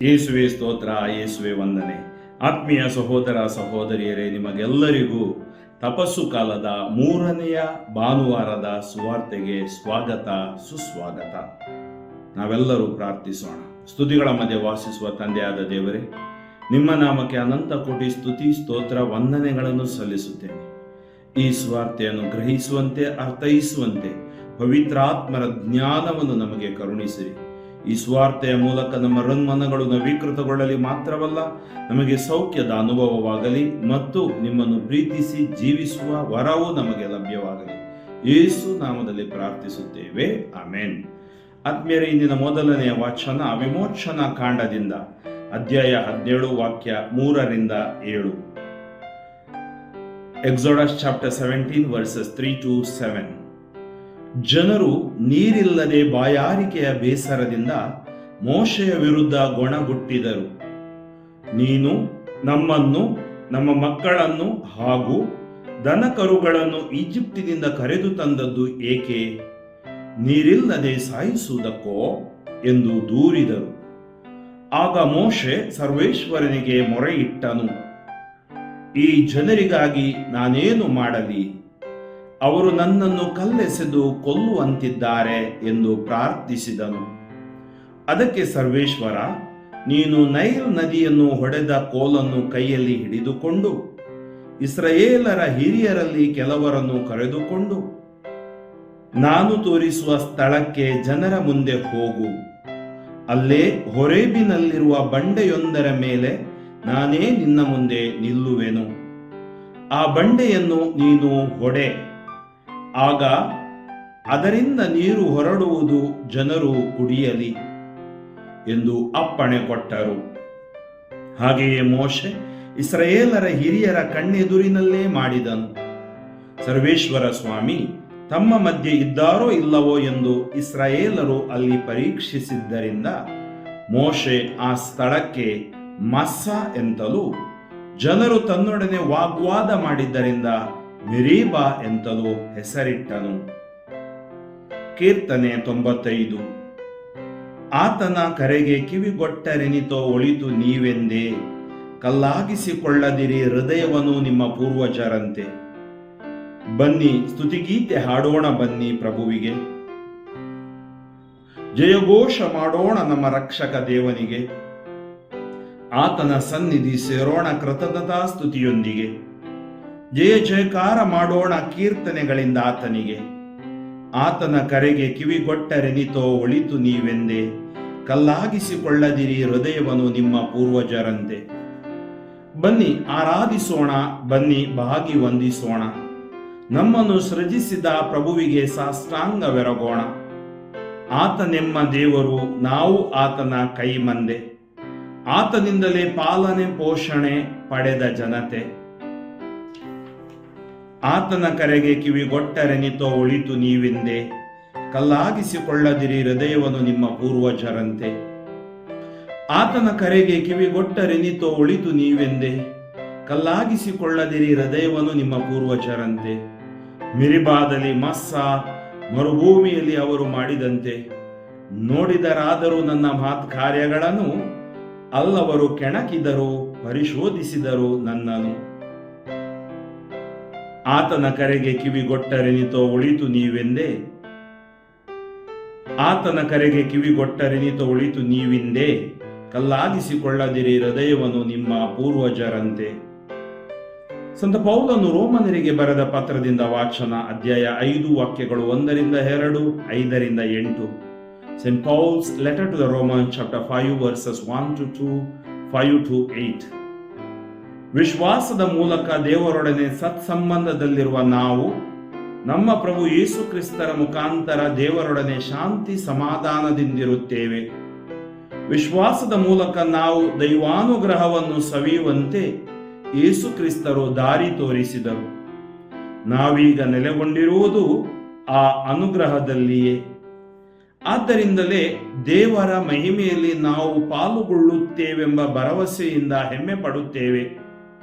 ಯೇಸುವೆ ಸ್ತೋತ್ರ, ಯೇಸುವೆ ವಂದನೆ. ಆತ್ಮೀಯ ಸಹೋದರ ಸಹೋದರಿಯರೇ, ನಿಮಗೆಲ್ಲರಿಗೂ ತಪಸ್ಸು ಕಾಲದ 3ನೆಯ ಭಾನುವಾರದ ಸುವಾರ್ತೆಗೆ ಸ್ವಾಗತ, ಸುಸ್ವಾಗತ. ನಾವೆಲ್ಲರೂ ಪ್ರಾರ್ಥಿಸೋಣ. ಸ್ತುತಿಗಳ ಮಧ್ಯೆ ವಾಸಿಸುವ ತಂದೆಯಾದ ದೇವರೇ, ನಿಮ್ಮ ನಾಮಕ್ಕೆ ಅನಂತ ಕೋಟಿ ಸ್ತುತಿ, ಸ್ತೋತ್ರ, ವಂದನೆಗಳನ್ನು ಸಲ್ಲಿಸುತ್ತೇನೆ. ಈ ಸುವಾರ್ತೆಯನ್ನು ಗ್ರಹಿಸುವಂತೆ, ಅರ್ಥೈಸುವಂತೆ ಪವಿತ್ರಾತ್ಮರ ಜ್ಞಾನವನ್ನು ನಮಗೆ ಕರುಣಿಸಿರಿ. ಈ ಸ್ವಾರ್ಥೆಯ ಮೂಲಕ ನಮ್ಮ ಮನಗಳು ನವೀಕೃತಗೊಳ್ಳಲಿ ಮಾತ್ರವಲ್ಲ, ನಮಗೆ ಸೌಖ್ಯದ ಅನುಭವವಾಗಲಿ ಮತ್ತು ನಿಮ್ಮನ್ನು ಪ್ರೀತಿಸಿ ಜೀವಿಸುವ ವರವು ನಮಗೆ ಲಭ್ಯವಾಗಲಿ. ಯೇಸು ನಾಮದಲ್ಲಿ ಪ್ರಾರ್ಥಿಸುತ್ತೇವೆ, ಆಮೆನ್. ಆತ್ಮೀಯರೇ, ಇಂದಿನ ಮೊದಲನೆಯ ವಾಚನ ವಿಮೋಚನಾ ಕಾಂಡದಿಂದ ಅಧ್ಯಾಯ 17 ವಾಕ್ಯ 3ರಿಂದ 7. Exodus chapter 17 versus 3 to 7. ಜನರು ನೀರಿಲ್ಲದೆ ಬಾಯಾರಿಕೆಯ ಬೇಸರದಿಂದ ಮೋಶೆಯ ವಿರುದ್ಧ ಗೊಣಗುಟ್ಟಿದರು. ನೀನು ನಮ್ಮನ್ನು, ನಮ್ಮ ಮಕ್ಕಳನ್ನು ಹಾಗೂ ದನಕರುಗಳನ್ನು ಈಜಿಪ್ಟಿನಿಂದ ಕರೆದು ತಂದದ್ದು ಏಕೆ? ನೀರಿಲ್ಲದೆ ಸಾಯಿಸುವುದಕ್ಕೋ ಎಂದು ದೂರಿದರು. ಆಗ ಮೋಶೆ ಸರ್ವೇಶ್ವರನಿಗೆ ಮೊರೆಯಿಟ್ಟನು. ಈ ಜನರಿಗಾಗಿ ನಾನೇನು ಮಾಡಲಿ? ಅವರು ನನ್ನನ್ನು ಕಲ್ಲೆಸೆದು ಕೊಲ್ಲುವಂತಿದ್ದಾರೆ ಎಂದು ಪ್ರಾರ್ಥಿಸಿದನು. ಅದಕ್ಕೆ ಸರ್ವೇಶ್ವರ, ನೀನು ನೈಲ್ ನದಿಯನ್ನು ಹೊಡೆದ ಕೋಲನ್ನು ಕೈಯಲ್ಲಿ ಹಿಡಿದುಕೊಂಡು ಇಸ್ರಾಯೇಲರ ಹಿರಿಯರಲ್ಲಿ ಕೆಲವರನ್ನು ಕರೆದುಕೊಂಡು ನಾನು ತೋರಿಸುವ ಸ್ಥಳಕ್ಕೆ ಜನರ ಮುಂದೆ ಹೋಗು. ಅಲ್ಲೇ ಹೊರೇಬಿನಲ್ಲಿರುವ ಬಂಡೆಯೊಂದರ ಮೇಲೆ ನಾನೇ ನಿನ್ನ ಮುಂದೆ ನಿಲ್ಲುವೆನು. ಆ ಬಂಡೆಯನ್ನು ನೀನು ಹೊಡೆ. ಆಗ ಅದರಿಂದ ನೀರು ಹೊರಡುವುದು, ಜನರು ಕುಡಿಯಲಿ ಎಂದು ಅಪ್ಪಣೆ ಕೊಟ್ಟರು. ಹಾಗೆಯೇ ಮೋಶೆ ಇಸ್ರಾಯೇಲರ ಹಿರಿಯರ ಕಣ್ಣೆದುರಿನಲ್ಲೇ ಮಾಡಿದನು. ಸರ್ವೇಶ್ವರ ಸ್ವಾಮಿ ತಮ್ಮ ಮಧ್ಯೆ ಇದ್ದಾರೋ ಇಲ್ಲವೋ ಎಂದು ಇಸ್ರಾಯೇಲರು ಅಲ್ಲಿ ಪರೀಕ್ಷಿಸಿದ್ದರಿಂದ ಮೋಶೆ ಆ ಸ್ಥಳಕ್ಕೆ ಮಸ್ಸಾ ಎಂತಲೂ, ಜನರು ತನ್ನೊಡನೆ ವಾಗ್ವಾದ ಮಾಡಿದ್ದರಿಂದ ಮೆರೀಬಾ ಎಂತಲೂ ಹೆಸರಿಟ್ಟನು. ಕೀರ್ತನೆ 95. ಆತನ ಕರೆಗೆ ಕಿವಿಗೊಟ್ಟರೆನಿತೋ ಒಳಿತು ನೀವೆಂದೇ, ಕಲ್ಲಾಗಿಸಿಕೊಳ್ಳದಿರಿ ಹೃದಯವನ್ನು ನಿಮ್ಮ ಪೂರ್ವಜರಂತೆ. ಬನ್ನಿ ಸ್ತುತಿಗೀತೆ ಹಾಡೋಣ, ಬನ್ನಿ ಪ್ರಭುವಿಗೆ ಜಯಘೋಷ ಮಾಡೋಣ ನಮ್ಮ ರಕ್ಷಕ ದೇವನಿಗೆ. ಆತನ ಸನ್ನಿಧಿ ಸೇರೋಣ ಕೃತಜ್ಞತಾ ಸ್ತುತಿಯೊಂದಿಗೆ. ಜಯ ಜಯಕಾರ ಮಾಡೋಣ ಕೀರ್ತನೆಗಳಿಂದ ಆತನಿಗೆ. ಆತನ ಕರೆಗೆ ಕಿವಿಗೊಟ್ಟರೆನಿತೋ ಒಳಿತು ನೀವೆಂದೇ, ಕಲ್ಲಾಗಿಸಿಕೊಳ್ಳದಿರಿ ಹೃದಯವನ್ನು ನಿಮ್ಮ ಪೂರ್ವಜರಂತೆ. ಬನ್ನಿ ಆರಾಧಿಸೋಣ, ಬನ್ನಿ ಬಾಗಿ ವಂದಿಸೋಣ. ನಮ್ಮನ್ನು ಸೃಜಿಸಿದ ಪ್ರಭುವಿಗೆ ಸಾಷ್ಟಾಂಗವೆರಗೋಣ. ಆತನೆಮ್ಮ ದೇವರು, ನಾವು ಆತನ ಕೈ ಮಂದೆ. ಆತನಿಂದಲೇ ಪಾಲನೆ ಪೋಷಣೆ ಪಡೆದ ಜನತೆ. ಆತನ ಕರೆಗೆ ಕಿವಿಗೊಟ್ಟರೆನಿತೋ ಒಳಿತು ನೀವೆಂದೇ, ಕಲ್ಲಾಗಿಸಿಕೊಳ್ಳದಿರಿ ಹೃದಯವನ್ನು ನಿಮ್ಮ ಪೂರ್ವಜರಂತೆ. ಆತನ ಕರೆಗೆ ಕಿವಿಗೊಟ್ಟರೆನಿತೋ ಒಳಿತು ನೀವೆಂದೇ, ಕಲ್ಲಾಗಿಸಿಕೊಳ್ಳದಿರಿ ಹೃದಯವನ್ನು ನಿಮ್ಮ ಪೂರ್ವಜರಂತೆ. ಮಿರಿಬಾದಲ್ಲಿ ಮಸ್ಸಾ, ಮರುಭೂಮಿಯಲ್ಲಿ ಅವರು ಮಾಡಿದಂತೆ ನೋಡಿದರಾದರೂ ನನ್ನ ಕಾರ್ಯಗಳನ್ನು ಅಲ್ಲವರು ಕೆಣಕಿದರು, ಪರಿಶೋಧಿಸಿದರು ನನ್ನನ್ನು. ಆತನ ಕರೆಗೆ ಕಿವಿಗೊಟ್ಟರೆನಿತೋ ಒಳಿತು ನೀವೆಂದೇ, ಆತನ ಕರೆಗೆ ಕಿವಿಗೊಟ್ಟರೆನಿತೋ ಒಳಿತು ನೀವೆಂದೇ, ಕಲ್ಲಾಗಿಸಿಕೊಳ್ಳದಿರಿ ಹೃದಯವನ್ನು ನಿಮ್ಮ ಪೂರ್ವಜರಂತೆ. ಸಂತ ಪೌಲನು ರೋಮನರಿಗೆ ಬರೆದ ಪತ್ರದಿಂದ ವಾಚನ, ಅಧ್ಯಾಯ 5 ವಾಕ್ಯಗಳು 1ರಿಂದ 2, 5ರಿಂದ 8. St. Paul's letter to the Romans chapter 5 verses 1 to 2, 5 to 8. ವಿಶ್ವಾಸದ ಮೂಲಕ ದೇವರೊಡನೆ ಸತ್ಸಂಬಂಧದಲ್ಲಿರುವ ನಾವು ನಮ್ಮ ಪ್ರಭು ಯೇಸು ಕ್ರಿಸ್ತರ ಮುಖಾಂತರ ದೇವರೊಡನೆ ಶಾಂತಿ ಸಮಾಧಾನದಿಂದಿರುತ್ತೇವೆ. ವಿಶ್ವಾಸದ ಮೂಲಕ ನಾವು ದೈವಾನುಗ್ರಹವನ್ನು ಸವಿಯುವಂತೆ ಯೇಸು ಕ್ರಿಸ್ತರು ದಾರಿ ತೋರಿಸಿದರು. ನಾವೀಗ ನೆಲೆಗೊಂಡಿರುವುದು ಆ ಅನುಗ್ರಹದಲ್ಲಿಯೇ. ಆದ್ದರಿಂದಲೇ ದೇವರ ಮಹಿಮೆಯಲ್ಲಿ ನಾವು ಪಾಲುಗೊಳ್ಳುತ್ತೇವೆಂಬ ಭರವಸೆಯಿಂದ ಹೆಮ್ಮೆ ಪಡುತ್ತೇವೆ.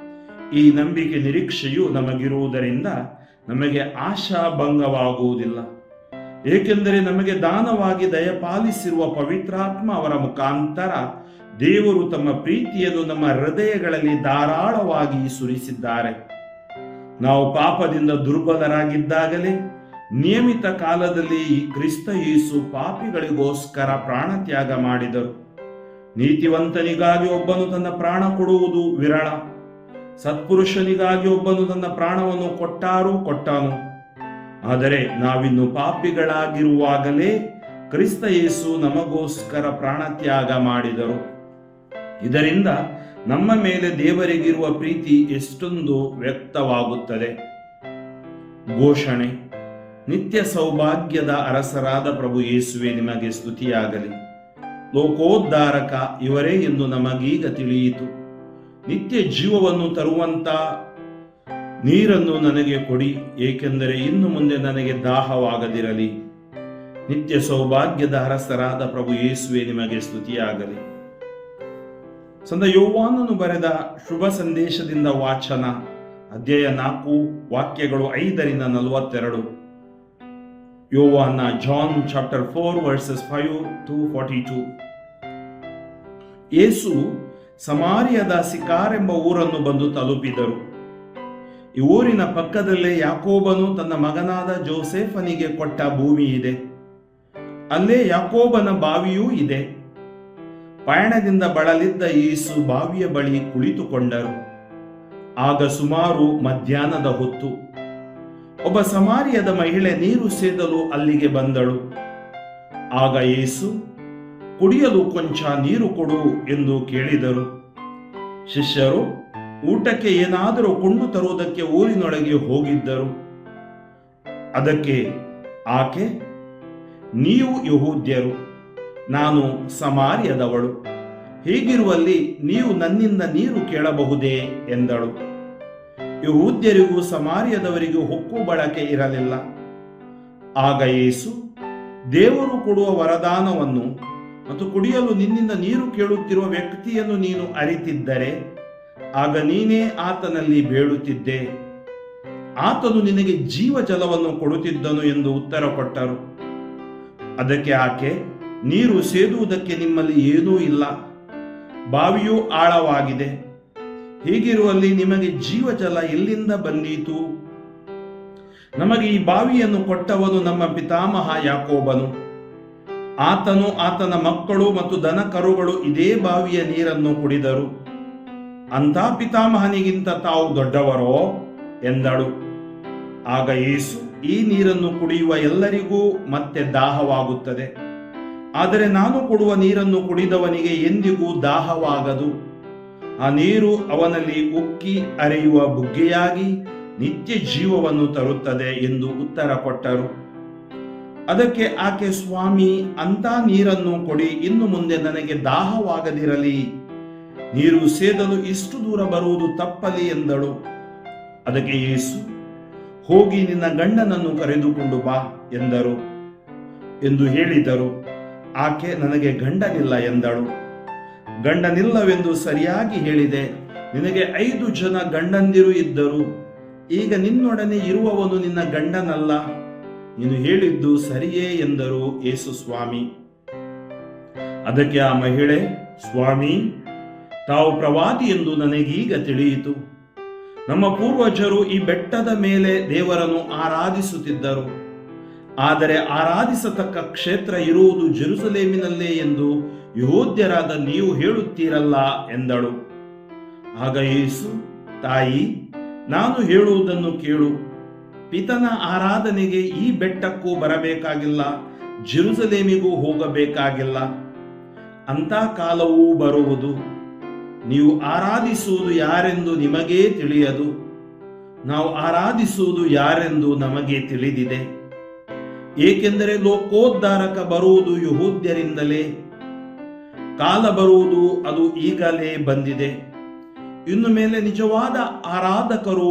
ಈ ನಂಬಿಕೆ ನಿರೀಕ್ಷೆಯು ನಮಗಿರುವುದರಿಂದ ನಮಗೆ ಆಶಾಭಂಗವಾಗುವುದಿಲ್ಲ. ಏಕೆಂದರೆ ನಮಗೆ ದಾನವಾಗಿ ದಯಪಾಲಿಸಿರುವ ಪವಿತ್ರಾತ್ಮ ಅವರ ಮುಖಾಂತರ ದೇವರು ತಮ್ಮ ಪ್ರೀತಿಯನ್ನು ನಮ್ಮ ಹೃದಯಗಳಲ್ಲಿ ಧಾರಾಳವಾಗಿ ಸುರಿಸಿದ್ದಾರೆ. ನಾವು ಪಾಪದಿಂದ ದುರ್ಬಲರಾಗಿದ್ದಾಗಲೇ ನಿಯಮಿತ ಕಾಲದಲ್ಲಿ ಕ್ರಿಸ್ತ ಯೇಸು ಪಾಪಿಗಳಿಗೋಸ್ಕರ ಪ್ರಾಣ ತ್ಯಾಗ ಮಾಡಿದರು. ನೀತಿವಂತನಿಗಾಗಿ ಒಬ್ಬನು ತನ್ನ ಪ್ರಾಣ ಕೊಡುವುದು ವಿರಳ. ಸತ್ಪುರುಷನಿಗಾಗಿ ಒಬ್ಬನು ತನ್ನ ಪ್ರಾಣವನ್ನು ಕೊಟ್ಟನು. ಆದರೆ ನಾವಿನ್ನು ಪಾಪಿಗಳಾಗಿರುವಾಗಲೇ ಕ್ರಿಸ್ತ ಯೇಸು ನಮಗೋಸ್ಕರ ಪ್ರಾಣ ತ್ಯಾಗ ಮಾಡಿದರು. ಇದರಿಂದ ನಮ್ಮ ಮೇಲೆ ದೇವರಿಗಿರುವ ಪ್ರೀತಿ ಎಷ್ಟೊಂದು ವ್ಯಕ್ತವಾಗುತ್ತದೆ. ಘೋಷಣೆ: ನಿತ್ಯ ಸೌಭಾಗ್ಯದ ಅರಸರಾದ ಪ್ರಭು ಯೇಸುವೆ, ನಿಮಗೆ ಸ್ತುತಿಯಾಗಲಿ. ಲೋಕೋದ್ಧಾರಕ ಇವರೇ ಎಂದು ನಮಗೀಗ ತಿಳಿಯಿತು. ನಿತ್ಯ ಜೀವವನ್ನು ತರುವಂತ ನೀರನ್ನು ನನಗೆ ಕೊಡಿ, ಏಕೆಂದರೆ ಇನ್ನು ಮುಂದೆ ನನಗೆ ದಾಹವಾಗದಿರಲಿ. ನಿತ್ಯ ಸೌಭಾಗ್ಯದ ಅರಸರಾದ ಪ್ರಭು ಯೇಸುವೆ, ನಿಮಗೆ ಸ್ತುತಿಯಾಗಲಿ. ಸಂತ ಯೋವಾನನು ಬರೆದ ಶುಭ ಸಂದೇಶದಿಂದ ವಾಚನ. ಅಧ್ಯಾಯ 4, ವಾಕ್ಯಗಳು 5-42. ಯೋವಾನ, ಜಾನ್ ಚಾಪ್ಟರ್ 4 verses 5-42. ಯೇಸು ಸಮಾರ್ಯದ ಸಿಕಾರ್ ಎಂಬ ಊರನ್ನು ಬಂದು ತಲುಪಿದರು. ಈ ಊರಿನ ಪಕ್ಕದಲ್ಲೇ ಯಾಕೋಬನು ತನ್ನ ಮಗನಾದ ಜೋಸೆಫನಿಗೆ ಕೊಟ್ಟ ಭೂಮಿ ಇದೆ. ಅಲ್ಲೇ ಯಾಕೋಬನ ಬಾವಿಯೂ ಇದೆ. ಪಯಣದಿಂದ ಬಳಲಿದ್ದ ಯೇಸು ಬಾವಿಯ ಬಳಿ ಕುಳಿತುಕೊಂಡರು. ಆಗ ಸುಮಾರು ಮಧ್ಯಾಹ್ನದ ಹೊತ್ತು ಒಬ್ಬ ಸಮಾರ್ಯದ ಮಹಿಳೆ ನೀರು ಸೇದಲು ಅಲ್ಲಿಗೆ ಬಂದಳು. ಆಗ ಯೇಸು, ಕುಡಿಯಲು ಕೊಂಚ ನೀರು ಕೊಡು ಎಂದು ಕೇಳಿದರು. ಶಿಷ್ಯರು ಊಟಕ್ಕೆ ಏನಾದರೂ ಕೊಂಡು ತರುವುದಕ್ಕೆ ಊರಿನೊಳಗೆ ಹೋಗಿದ್ದರು. ಅದಕ್ಕೆ ಆಕೆ, ನೀವು ಯಹೂದ್ಯರು, ನಾನು ಸಮಾರ್ಯದವಳು, ಹೀಗಿರುವಲ್ಲಿ ನೀವು ನನ್ನಿಂದ ನೀರು ಕೇಳಬಹುದೇ ಎಂದಳು. ಯಹೂದ್ಯರಿಗೂ ಸಮಾರ್ಯದವರಿಗೂ ಹೊಕ್ಕು ಬಳಕೆ ಇರಲಿಲ್ಲ. ಆಗ ಯೇಸು, ದೇವರು ಕೊಡುವ ವರದಾನವನ್ನು ಮತ್ತು ಕುಡಿಯಲು ನಿನ್ನಿಂದ ನೀರು ಕೇಳುತ್ತಿರುವ ವ್ಯಕ್ತಿಯನ್ನು ನೀನು ಅರಿತಿದ್ದರೆ ಆಗ ನೀನೇ ಆತನಲ್ಲಿ ಬೇಡುತ್ತಿದ್ದೆ, ಆತನು ನಿನಗೆ ಜೀವ ಜಲವನ್ನು ಕೊಡುತ್ತಿದ್ದನು ಎಂದು ಉತ್ತರ ಕೊಟ್ಟರು. ಅದಕ್ಕೆ ಆಕೆ, ನೀರು ಸೇದುವುದಕ್ಕೆ ನಿಮ್ಮಲ್ಲಿ ಏನೂ ಇಲ್ಲ, ಬಾವಿಯೂ ಆಳವಾಗಿದೆ. ಹೀಗಿರುವಲ್ಲಿ ನಿಮಗೆ ಜೀವಜಲ ಎಲ್ಲಿಂದ ಬಂದೀತು? ನಮಗೆ ಈ ಬಾವಿಯನ್ನು ಕೊಟ್ಟವನು ನಮ್ಮ ಪಿತಾಮಹ ಯಾಕೋಬನು. ಆತನು, ಆತನ ಮಕ್ಕಳು ಮತ್ತು ದನ ಕರುಗಳು ಇದೇ ಬಾವಿಯ ನೀರನ್ನು ಕುಡಿದರು. ಅಂಥ ಪಿತಾಮಹನಿಗಿಂತ ತಾವು ದೊಡ್ಡವರೋ ಎಂದಳು. ಆಗ ಯೇಸು, ಈ ನೀರನ್ನು ಕುಡಿಯುವ ಎಲ್ಲರಿಗೂ ಮತ್ತೆ ದಾಹವಾಗುತ್ತದೆ. ಆದರೆ ನಾನು ಕೊಡುವ ನೀರನ್ನು ಕುಡಿದವನಿಗೆ ಎಂದಿಗೂ ದಾಹವಾಗದು. ಆ ನೀರು ಅವನಲ್ಲಿ ಉಕ್ಕಿ ಹರಿಯುವ ಬುಗ್ಗೆಯಾಗಿ ನಿತ್ಯ ಜೀವವನ್ನು ತರುತ್ತದೆ ಎಂದು ಉತ್ತರ ಕೊಟ್ಟರು. ಅದಕ್ಕೆ ಆಕೆ, ಸ್ವಾಮಿ, ಅಂಥ ನೀರನ್ನು ಕೊಡಿ, ಇನ್ನು ಮುಂದೆ ನನಗೆ ದಾಹವಾಗದಿರಲಿ. ನೀರು ಸೇದಲು ಇಷ್ಟು ದೂರ ಬರುವುದು ತಪ್ಪಲಿ ಎಂದಳು. ಅದಕ್ಕೆ ಯೇಸು, ಹೋಗಿ ನಿನ್ನ ಗಂಡನನ್ನು ಕರೆದುಕೊಂಡು ಬಾ ಎಂದರು ಎಂದು ಹೇಳಿದರು. ಆಕೆ, ನನಗೆ ಗಂಡನಿಲ್ಲ ಎಂದಳು. ಗಂಡನಿಲ್ಲವೆಂದು ಸರಿಯಾಗಿ ಹೇಳಿದೆ. ನಿನಗೆ 5 ಜನ ಗಂಡಂದಿರು ಇದ್ದರು, ಈಗ ನಿನ್ನೊಡನೆ ಇರುವವನು ನಿನ್ನ ಗಂಡನಲ್ಲ. ನೀನು ಹೇಳಿದ್ದು ಸರಿಯೇ ಎಂದರು ಯೇಸು ಸ್ವಾಮಿ. ಅದಕ್ಕೆ ಆ ಮಹಿಳೆ, ಸ್ವಾಮಿ, ತಾವು ಪ್ರವಾದಿ ಎಂದು ನನಗೀಗ ತಿಳಿಯಿತು. ನಮ್ಮ ಪೂರ್ವಜರು ಈ ಬೆಟ್ಟದ ಮೇಲೆ ದೇವರನ್ನು ಆರಾಧಿಸುತ್ತಿದ್ದರು. ಆದರೆ ಆರಾಧಿಸತಕ್ಕ ಕ್ಷೇತ್ರ ಇರುವುದು ಜೆರುಸಲೇಮಿನಲ್ಲೇ ಎಂದು ಯಹೂದ್ಯರಾದ ನೀವು ಹೇಳುತ್ತೀರಲ್ಲ ಎಂದಳು. ಆಗ ಯೇಸು, ತಾಯಿ, ನಾನು ಹೇಳುವುದನ್ನು ಕೇಳು. ಪಿತನ ಆರಾಧನೆಗೆ ಈ ಬೆಟ್ಟಕ್ಕೂ ಬರಬೇಕಾಗಿಲ್ಲ, ಜೆರುಸಲೇಮಿಗೂ ಹೋಗಬೇಕಾಗಿಲ್ಲ. ಅಂಥ ಕಾಲವೂ ಬರುವುದು, ನೀವು ಆರಾಧಿಸುವುದು ಯಾರೆಂದು ನಿಮಗೇ ತಿಳಿಯದು. ನಾವು ಆರಾಧಿಸುವುದು ಯಾರೆಂದು ನಮಗೆ ತಿಳಿದಿದೆ, ಏಕೆಂದರೆ ಲೋಕೋದ್ಧಾರಕ ಬರುವುದು ಯಹೂದ್ಯರಿಂದಲೇ. ಕಾಲ ಬರುವುದು, ಅದು ಈಗಲೇ ಬಂದಿದೆ. ಇನ್ನು ಮೇಲೆ ನಿಜವಾದ ಆರಾಧಕರು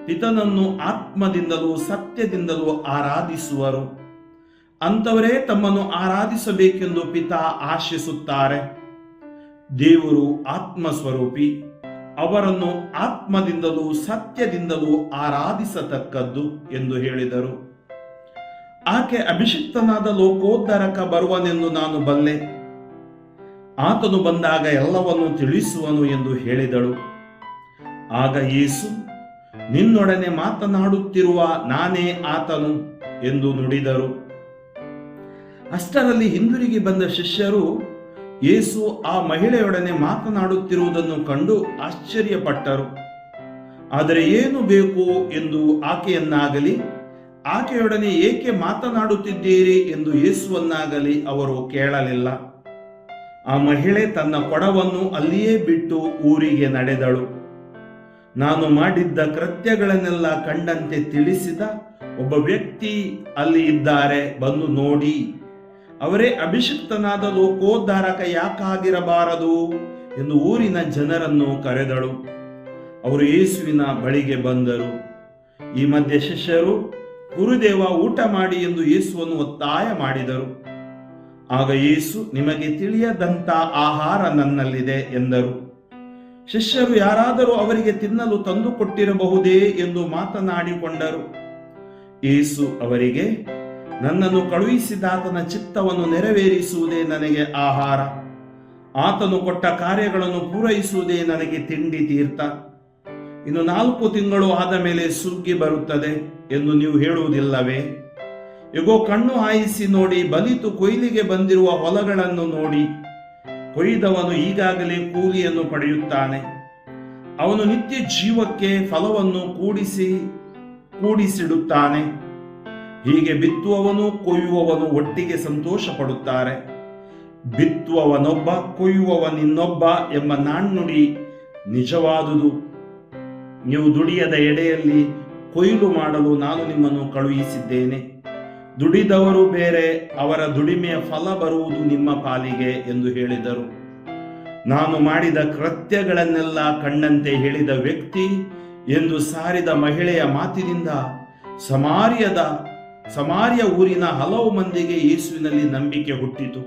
ಪಿತನನ್ನು ಆತ್ಮದಿಂದಲೂ ಸತ್ಯದಿಂದಲೂ ಆರಾಧಿಸುವರು. ಅಂಥವರೇ ತಮ್ಮನ್ನು ಆರಾಧಿಸಬೇಕೆಂದು ಪಿತ ಆಶಿಸುತ್ತಾರೆ. ದೇವರು ಆತ್ಮಸ್ವರೂಪಿ, ಅವರನ್ನು ಆತ್ಮದಿಂದಲೂ ಸತ್ಯದಿಂದಲೂ ಆರಾಧಿಸತಕ್ಕದ್ದು ಎಂದು ಹೇಳಿದರು. ಆಕೆ, ಅಭಿಷಿಕ್ತನಾದ ಲೋಕೋದ್ಧಾರಕ ಬರುವನೆಂದು ನಾನು ಬಲ್ಲೆ. ಆತನು ಬಂದಾಗ ಎಲ್ಲವನ್ನು ತಿಳಿಸುವನು ಎಂದು ಹೇಳಿದಳು. ಆಗ ಯೇಸು, ನಿನ್ನೊಡನೆ ಮಾತನಾಡುತ್ತಿರುವ ನಾನೇ ಆತನು ಎಂದು ನುಡಿದರು. ಅಷ್ಟರಲ್ಲಿ ಹಿಂದಿರುಗಿ ಬಂದ ಶಿಷ್ಯರು ಯೇಸು ಆ ಮಹಿಳೆಯೊಡನೆ ಮಾತನಾಡುತ್ತಿರುವುದನ್ನು ಕಂಡು ಆಶ್ಚರ್ಯಪಟ್ಟರು. ಆದರೆ ಏನು ಬೇಕು ಎಂದು ಆಕೆಯನ್ನಾಗಲಿ ಆಕೆಯೊಡನೆ ಏಕೆ ಮಾತನಾಡುತ್ತಿದ್ದೀರಿ ಎಂದು ಯೇಸುವನ್ನಾಗಲಿ ಅವರು ಕೇಳಲಿಲ್ಲ. ಆ ಮಹಿಳೆ ತನ್ನ ಕೊಡವನ್ನು ಅಲ್ಲಿಯೇ ಬಿಟ್ಟು ಊರಿಗೆ ನಡೆದಳು. ನಾನು ಮಾಡಿದ್ದ ಕೃತ್ಯಗಳನ್ನೆಲ್ಲ ಕಂಡಂತೆ ತಿಳಿಸಿದ ಒಬ್ಬ ವ್ಯಕ್ತಿ ಅಲ್ಲಿ ಇದ್ದಾರೆ, ಬಂದು ನೋಡಿ. ಅವರೇ ಅಭಿಷಿಕ್ತನಾದ ಲೋಕೋದ್ಧಾರಕ ಯಾಕಾಗಿರಬಾರದು ಎಂದು ಊರಿನ ಜನರನ್ನು ಕರೆದಳು. ಅವರು ಯೇಸುವಿನ ಬಳಿಗೆ ಬಂದರು. ಈ ಮಧ್ಯೆ ಶಿಷ್ಯರು, ಗುರುದೇವ, ಊಟ ಮಾಡಿ ಎಂದು ಯೇಸುವನ್ನು ಒತ್ತಾಯ ಮಾಡಿದರು. ಆಗ ಯೇಸು, ನಿಮಗೆ ತಿಳಿಯದಂತ ಆಹಾರ ನನ್ನಲ್ಲಿದೆ ಎಂದರು. ಶಿಷ್ಯರು ಯಾರಾದರೂ ಅವರಿಗೆ ತಿನ್ನಲು ತಂದು ಕೊಟ್ಟಿರಬಹುದೇ ಎಂದು ಮಾತನಾಡಿಕೊಂಡರು. ಯೇಸು ಅವರಿಗೆ, ನನ್ನನ್ನು ಕಳುಹಿಸಿದಾತನ ಚಿತ್ತವನ್ನು ನೆರವೇರಿಸುವುದೇ ನನಗೆ ಆಹಾರ. ಆತನು ಕೊಟ್ಟ ಕಾರ್ಯಗಳನ್ನು ಪೂರೈಸುವುದೇ ನನಗೆ ತಿಂಡಿ ತೀರ್ಥ. ಇನ್ನು 4 ತಿಂಗಳು ಆದ ಮೇಲೆ ಸುಗ್ಗಿ ಬರುತ್ತದೆ ಎಂದು ನೀವು ಹೇಳುವುದಿಲ್ಲವೇ? ಇಗೋ, ಕಣ್ಣು ಹಾಯಿಸಿ ನೋಡಿ, ಬಲಿತು ಕೊಯ್ಲಿಗೆ ಬಂದಿರುವ ಹೊಲಗಳನ್ನು ನೋಡಿ. ಕೊಯ್ದವನು ಈಗಾಗಲೇ ಕೂಲಿಯನ್ನು ಪಡೆಯುತ್ತಾನೆ. ಅವನು ನಿತ್ಯ ಜೀವಕ್ಕೆ ಫಲವನ್ನು ಕೂಡಿಸಿಡುತ್ತಾನೆ. ಹೀಗೆ ಬಿತ್ತುವವನು ಕೊಯ್ಯುವವನು ಒಟ್ಟಿಗೆ ಸಂತೋಷ ಪಡುತ್ತಾರೆ. ಬಿತ್ತುವವನೊಬ್ಬ, ಕೊಯ್ಯುವವನಿನ್ನೊಬ್ಬ ಎಂಬ ನಾಣ್ಣುಡಿ ನಿಜವಾದುದು. ನೀವು ದುಡಿಯದ ಎಡೆಯಲ್ಲಿ ಕೊಯ್ಲು ಮಾಡಲು ನಾನು ನಿಮ್ಮನ್ನು ಕಳುಹಿಸಿದ್ದೇನೆ. ದುಡಿದವರು ಬೇರೆ, ಅವರ ದುಡಿಮೆಯ ಫಲ ಬರುವುದು ನಿಮ್ಮ ಪಾಲಿಗೆ ಎಂದು ಹೇಳಿದರು. ನಾನು ಮಾಡಿದ ಕೃತ್ಯಗಳನ್ನೆಲ್ಲ ಕಂಡಂತೆ ಹೇಳಿದ ವ್ಯಕ್ತಿ ಎಂದು ಸಾರಿದ ಮಹಿಳೆಯ ಮಾತಿನಿಂದ ಸಮಾರ್ಯ ಊರಿನ ಹಲವು ಮಂದಿಗೆ ಯೇಸುವಿನಲ್ಲಿ ನಂಬಿಕೆ ಹುಟ್ಟಿತು.